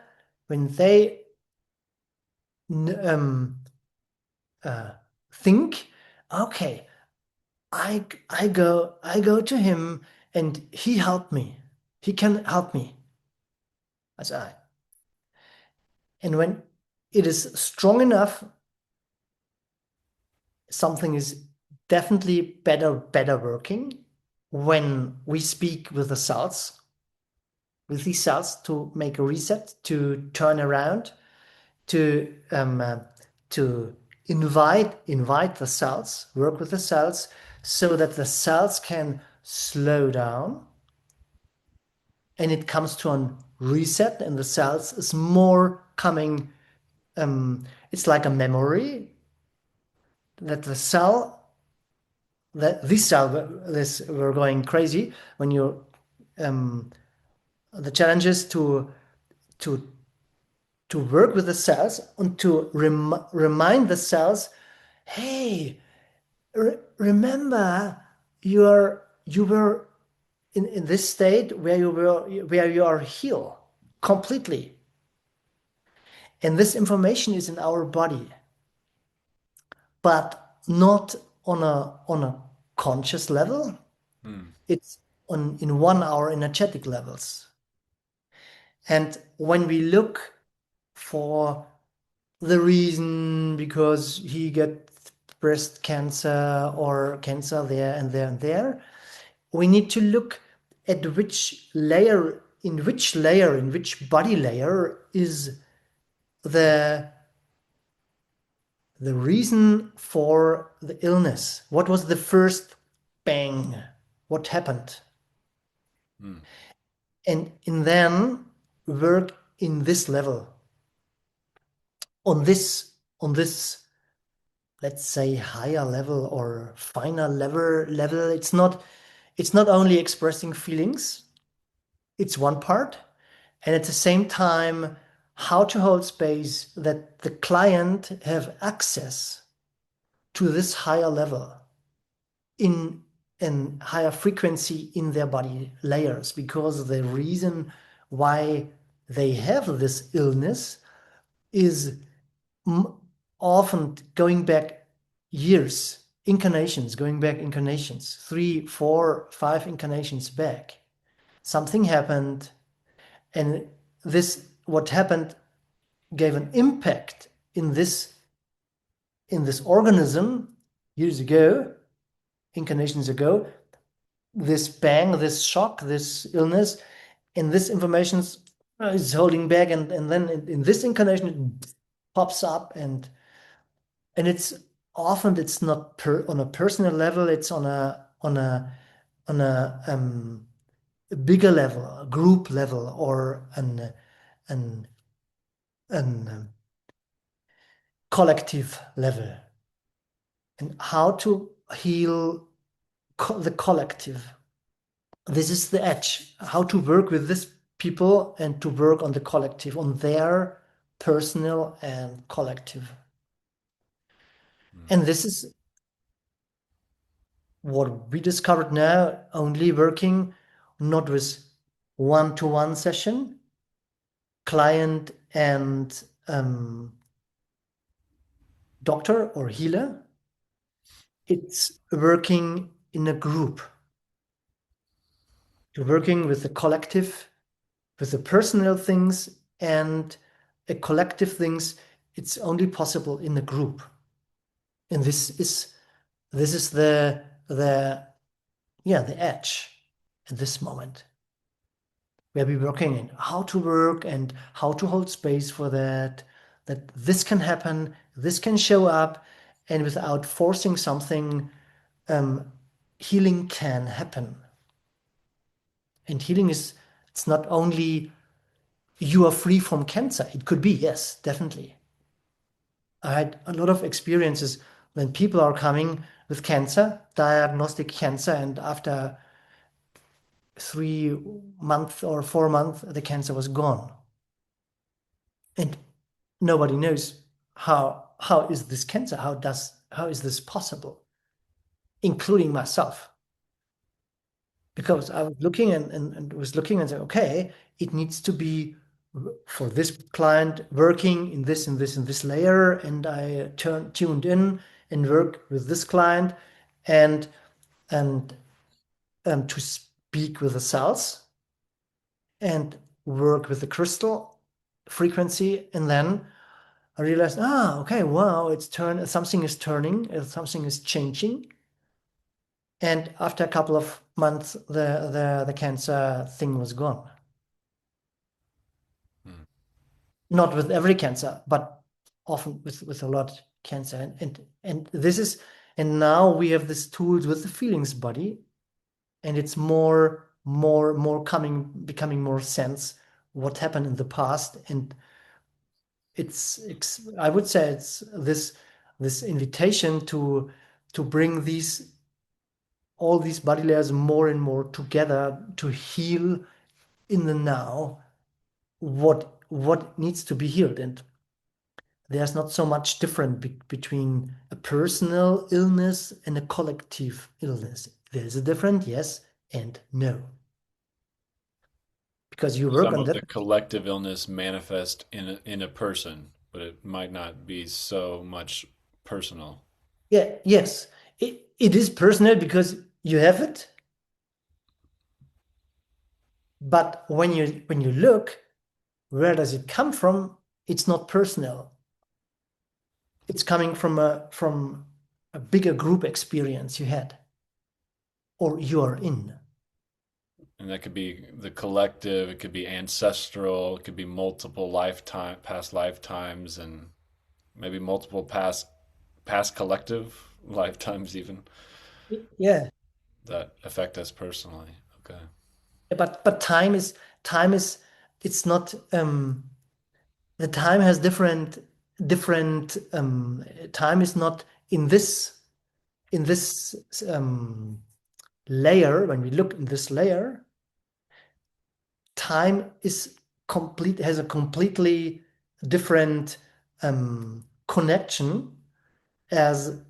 when they um, uh, think, okay, I go to him and he helped me. He can help me as I. And when it is strong enough, something is definitely better working when we speak with the cells, with these cells to make a reset, to turn around, to invite the cells, work with the cells, so that the cells can slow down, and it comes to a reset, and the cells is more coming. It's like a memory that the cell that this cell this we're going crazy when you um, the challenge is to to work with the cells and to remind the cells, hey, remember you were in this state where you are healed completely, and this information is in our body, but not on a conscious level. Hmm. It's on in 1 hour energetic levels. And when we look for the reason because he get breast cancer or cancer there and there and there, we need to look at in which body layer is the the reason for the illness. What was the first bang? What happened? Hmm. And then work in this level, on this, let's say, higher level or finer level. It's not only expressing feelings, it's one part, and at the same time how to hold space that the client have access to this higher level in an higher frequency in their body layers, because the reason why they have this illness is m- often going back years, incarnations, 3, 4, 5 incarnations back. Something happened, and this what happened gave an impact in this organism years ago, incarnations ago. This bang, this shock, this illness, and this information is holding back, and then in this incarnation it pops up, and it's not on a personal level, it's on a bigger level, a group level, or an collective level. And how to heal the collective. This is the edge. How to work with this people and to work on the collective, on their personal and collective. Mm. And this is what we discovered now, only working not with one-to-one session, client and doctor or healer. It's working in a group. You're working with the collective, with the personal things and a collective things. It's only possible in a group. And this is the yeah, the edge at this moment. Where we're working in how to work and how to hold space for that, that this can happen, this can show up, and without forcing something, um, healing can happen. And healing is, it's not only you are free from cancer. It could be, yes, definitely. I had a lot of experiences when people are coming with cancer, diagnostic cancer, and after 3 months or 4 months, the cancer was gone. And nobody knows how is this cancer? How is this possible? Including myself. Because I was looking and was looking and said, okay, it needs to be for this client working in this and this and this layer. And I tuned in and work with this client and and to speak with the cells and work with the crystal frequency. And then I realized, okay, wow, something is turning, something is changing. And after a couple of months, the cancer thing was gone. Mm. Not with every cancer, but often with a lot cancer. And this is, and now we have these tools with the feelings body, and it's more becoming more sense what happened in the past. And I would say it's this invitation to bring these all these body layers more and more together to heal in the now what needs to be healed. And there's not so much different between a personal illness and a collective illness. There's a difference, yes and no, because you work Some on of that. the collective illness manifest in a person, but it might not be so much personal. Yeah, yes, it is personal because you have it, but when you look, where does it come from? It's not personal. It's coming from a bigger group experience you had or you are in. And that could be the collective, it could be ancestral, it could be multiple past lifetimes, and maybe multiple past collective lifetimes even Yeah, that affect us personally. Okay. but time is it's not the time has different time is not in this layer. When we look in this layer, time is complete has a completely different connection as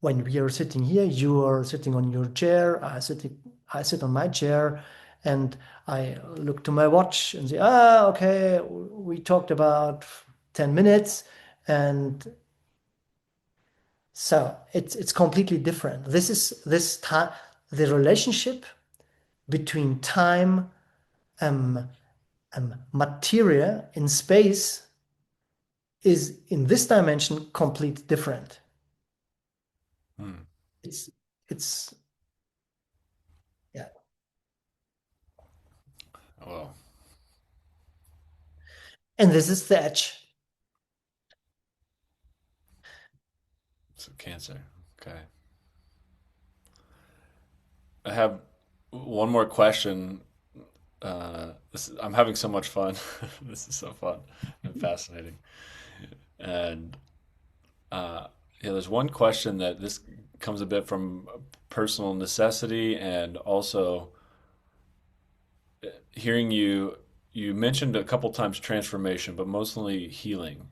when we are sitting here. You are sitting on your chair, I sit on my chair, and I look to my watch and say, okay, we talked about 10 minutes, and so it's completely different. This is this time, the relationship between time, um, materia in space is in this dimension completely different. Hmm. It's it's yeah. Well, And this is the edge. it's a cancer. Okay. I have one more question. I'm having so much fun. This is so fun and fascinating. And yeah, there's one question that this comes a bit from personal necessity, and also hearing you mentioned a couple times transformation, but mostly healing.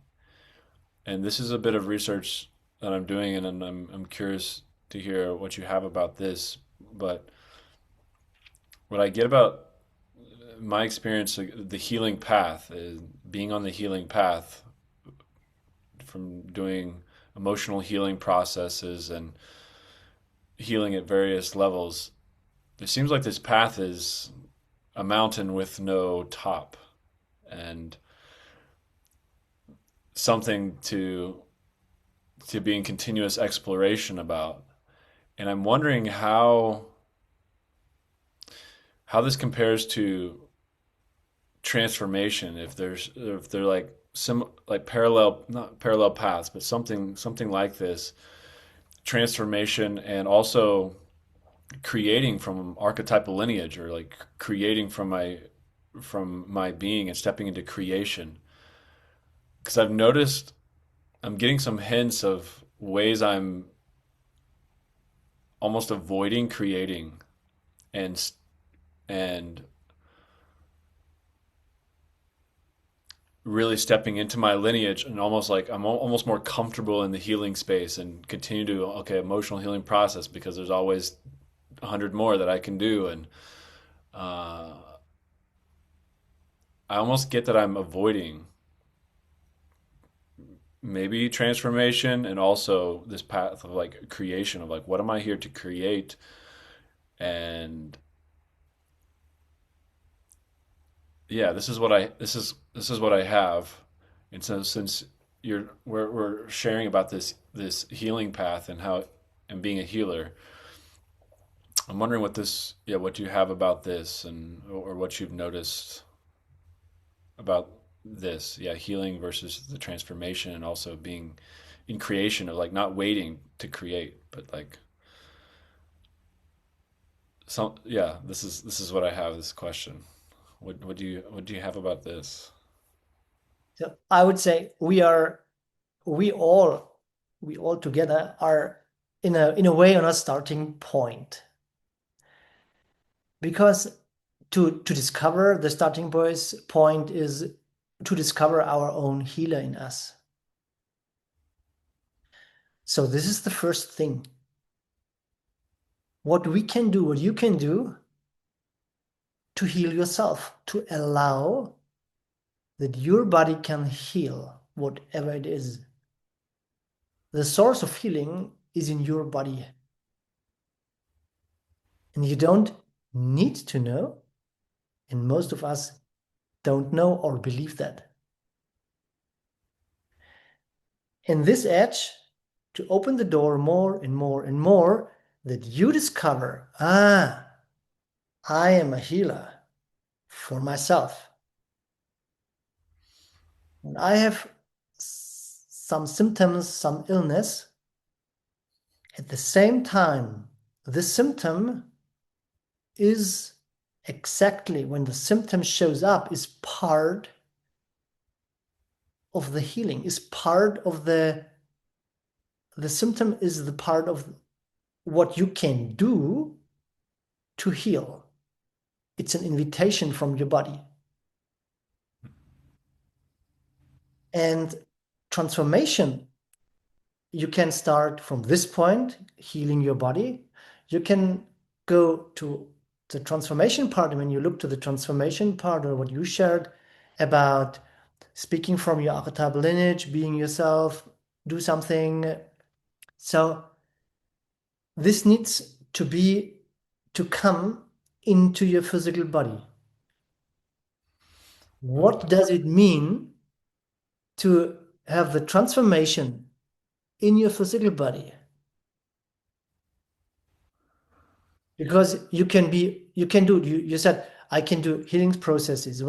And this is a bit of research that I'm doing, and I'm curious to hear what you have about this. But what I get about my experience, the healing path, is being on the healing path from doing emotional healing processes and healing at various levels. It seems like this path is a mountain with no top, and something to be in continuous exploration about. And I'm wondering how this compares to transformation, if they're like like parallel, not parallel paths, but something like this transformation, and also creating from archetypal lineage, or like creating from my being and stepping into creation. Because I've noticed I'm getting some hints of ways I'm almost avoiding creating, and and really stepping into my lineage, and almost like I'm almost more comfortable in the healing space and continue to, okay, emotional healing process, because there's always 100 more that I can do. And uh, I almost get that I'm avoiding maybe transformation, and also this path of like creation, of like, what am I here to create? And yeah, this is what I have. And so since we're sharing about this healing path and how and being a healer, I'm wondering what you have about this, and or what you've noticed about this. Yeah, healing versus the transformation, and also being in creation, of like not waiting to create, but like some, yeah, this is what I have, this question. What do you have about this? So I would say we all we all together are in a way on a starting point because to discover the starting point is to discover our own healer in us. So this is the first thing. What we can do, what you can do to heal yourself, to allow that your body can heal whatever it is. The source of healing is in your body. And you don't need to know, and most of us don't know or believe that. And this edge to open the door more and more and more, that you discover, I am a healer for myself. And I have some symptoms, some illness. At the same time, this symptom is exactly when the symptom shows up is part of the healing, is part of the symptom is the part of what you can do to heal. It's an invitation from your body. And transformation, you can start from this point, healing your body. You can go to the transformation part. And when you look to the transformation part, or what you shared about speaking from your archetypal lineage, being yourself, do something. So this needs to come into your physical body. What Okay. does it mean to have the transformation in your physical body? Because you can do, you said, I can do healing processes.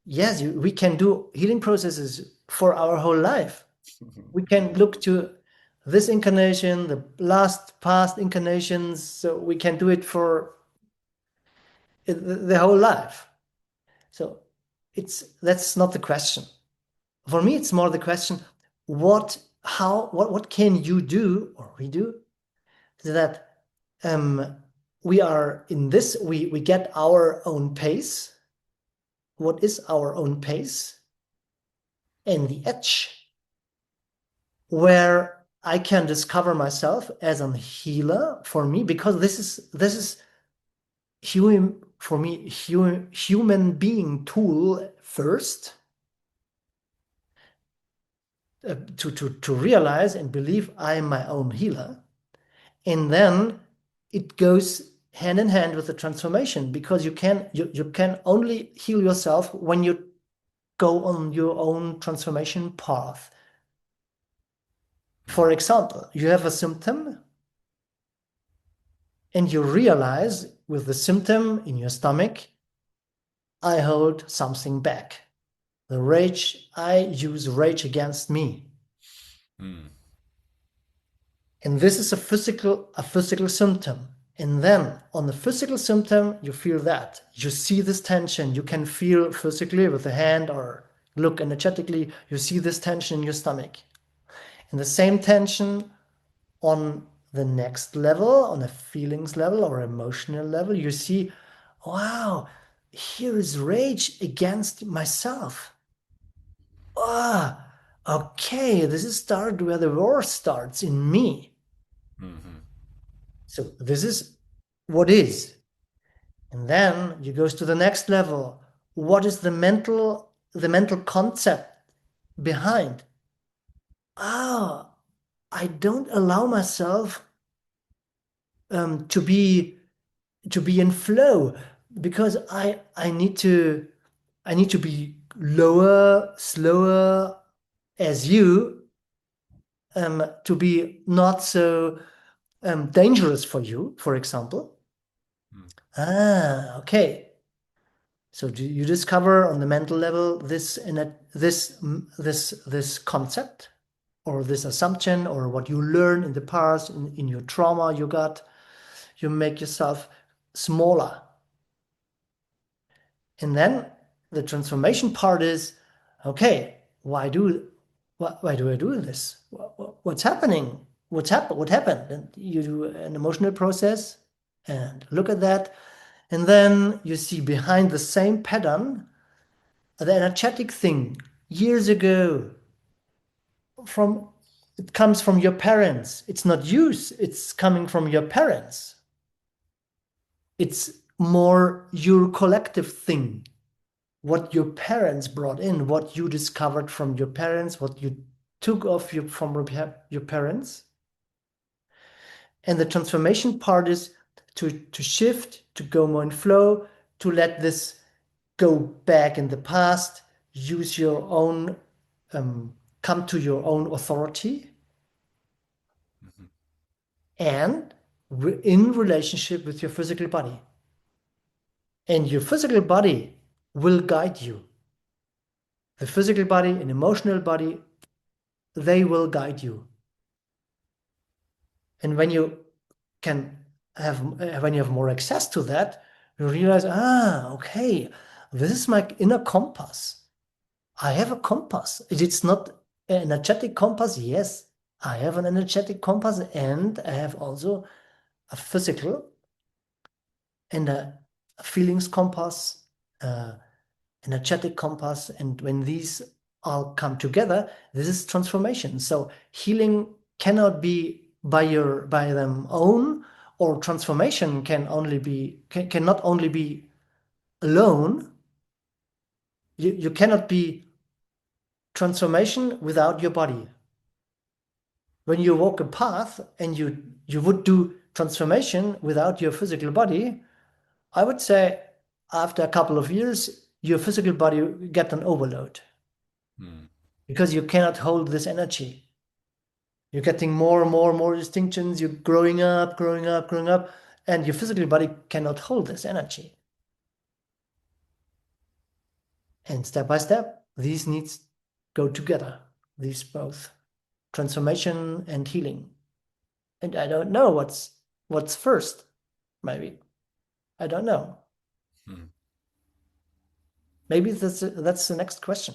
Yes, we can do healing processes for our whole life. We can look to this incarnation, the last past incarnations, so we can do it for the whole life. So that's not the question. For me, it's more the question, what can you do or we do that we are in this, we get our own pace. What is our own pace? And the edge where I can discover myself as a healer for me, because this is human for me, human being tool first, to realize and believe I am my own healer. And then it goes hand in hand with the transformation, because you can only heal yourself when you go on your own transformation path. Mm. For example, you have a symptom and you realize with the symptom in your stomach, I hold something back. The rage, I use rage against me. Mm. And this is a physical symptom. And then on the physical symptom, you feel that. You see this tension. You can feel physically with the hand or look energetically. You see this tension in your stomach. And the same tension on the next level, on a feelings level or emotional level, you see, wow, here is rage against myself. Ah, okay, this is start where the war starts in me. Hmm. So this is what is. And then you goes to the next level. What is the mental concept behind? Ah, I don't allow myself to be in flow, because I need to be lower, slower as you, to be not so dangerous for you, for example. Mm. Okay. So do you discover on the mental level this concept or this assumption or what you learned in the past in your trauma you got, you make yourself smaller. And then the transformation part is, okay, why do I do this? What's happening? What happened? And you do an emotional process and look at that. And then you see behind the same pattern the energetic thing years ago. From It comes from your parents. It's not you, it's coming from your parents. It's more your collective thing, what your parents brought in, what you discovered from your parents, what you took off from your parents. And the transformation part is to shift, to go more in flow, to let this go back in the past, use your own, come to your own authority, Hmm. and in relationship with your physical body. And your physical body will guide you. The physical body and emotional body, they will guide you. And can when you have more access to that, you realize, okay, this is my inner compass. I have a compass. It's not an energetic compass. Yes, I have an energetic compass, and I have also a physical and a feelings compass, uh, energetic compass. And when these all come together, this is transformation. So healing cannot be by them own, or transformation cannot only be alone. You cannot be transformation without your body. When you walk a path and you would do transformation without your physical body, I would say after a couple of years, your physical body get an overload, Mm. because you cannot hold this energy. You're getting more and more and more distinctions. You're growing up, growing up, growing up, and your physical body cannot hold this energy. And step by step, these needs go together. These both transformation and healing. And I don't know what's first. Maybe I don't know. Mm. Maybe that's the next question.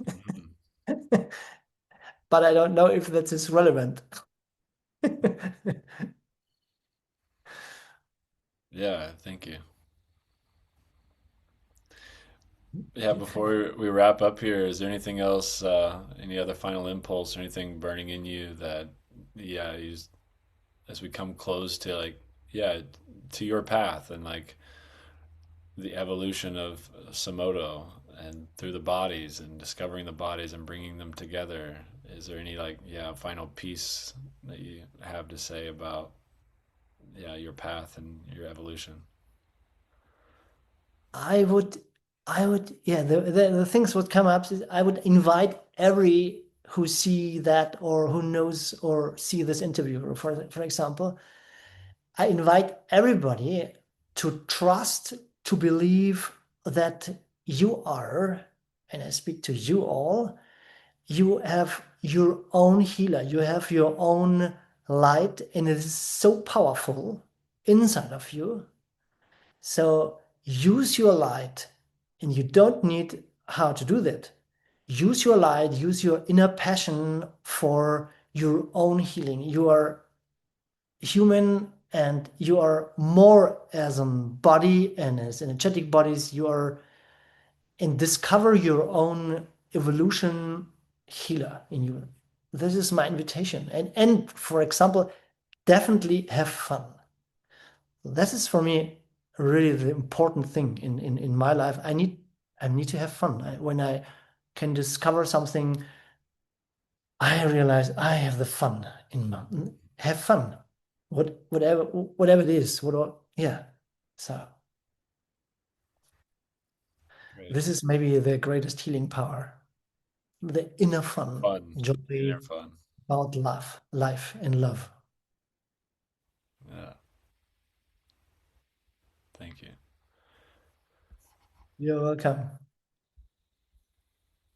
Mm. But I don't know if that is relevant. Yeah, thank you. Yeah, before we wrap up here, is there anything else, any other final impulse or anything burning in you that, yeah, as we come close to like, yeah, to your path and like the evolution of Samoto and through the bodies and discovering the bodies and bringing them together, is there any like, yeah, final piece that you have to say about, yeah, your path and your evolution? I would, yeah, the things would come up is I would invite every who see that or who knows or see this interview, for example, I invite everybody to trust, to believe that you are, and I speak to you all, you have your own healer, you have your own light, and it is so powerful inside of you. So use your light, and you don't need how to do that. Use your light, use your inner passion for your own healing. You are human and you are more as a body and as energetic bodies. You are and discover your own evolution healer in you. This is my invitation. And for example, definitely have fun. This is for me really the important thing in my life. I need to have fun. When I can discover something, I realize I have the fun in my have fun. Whatever it is. Yeah. So Great. this is maybe the greatest healing power. The inner fun, Fun. joy Inner fun. about love, life and love. Yeah. Thank you. You're welcome.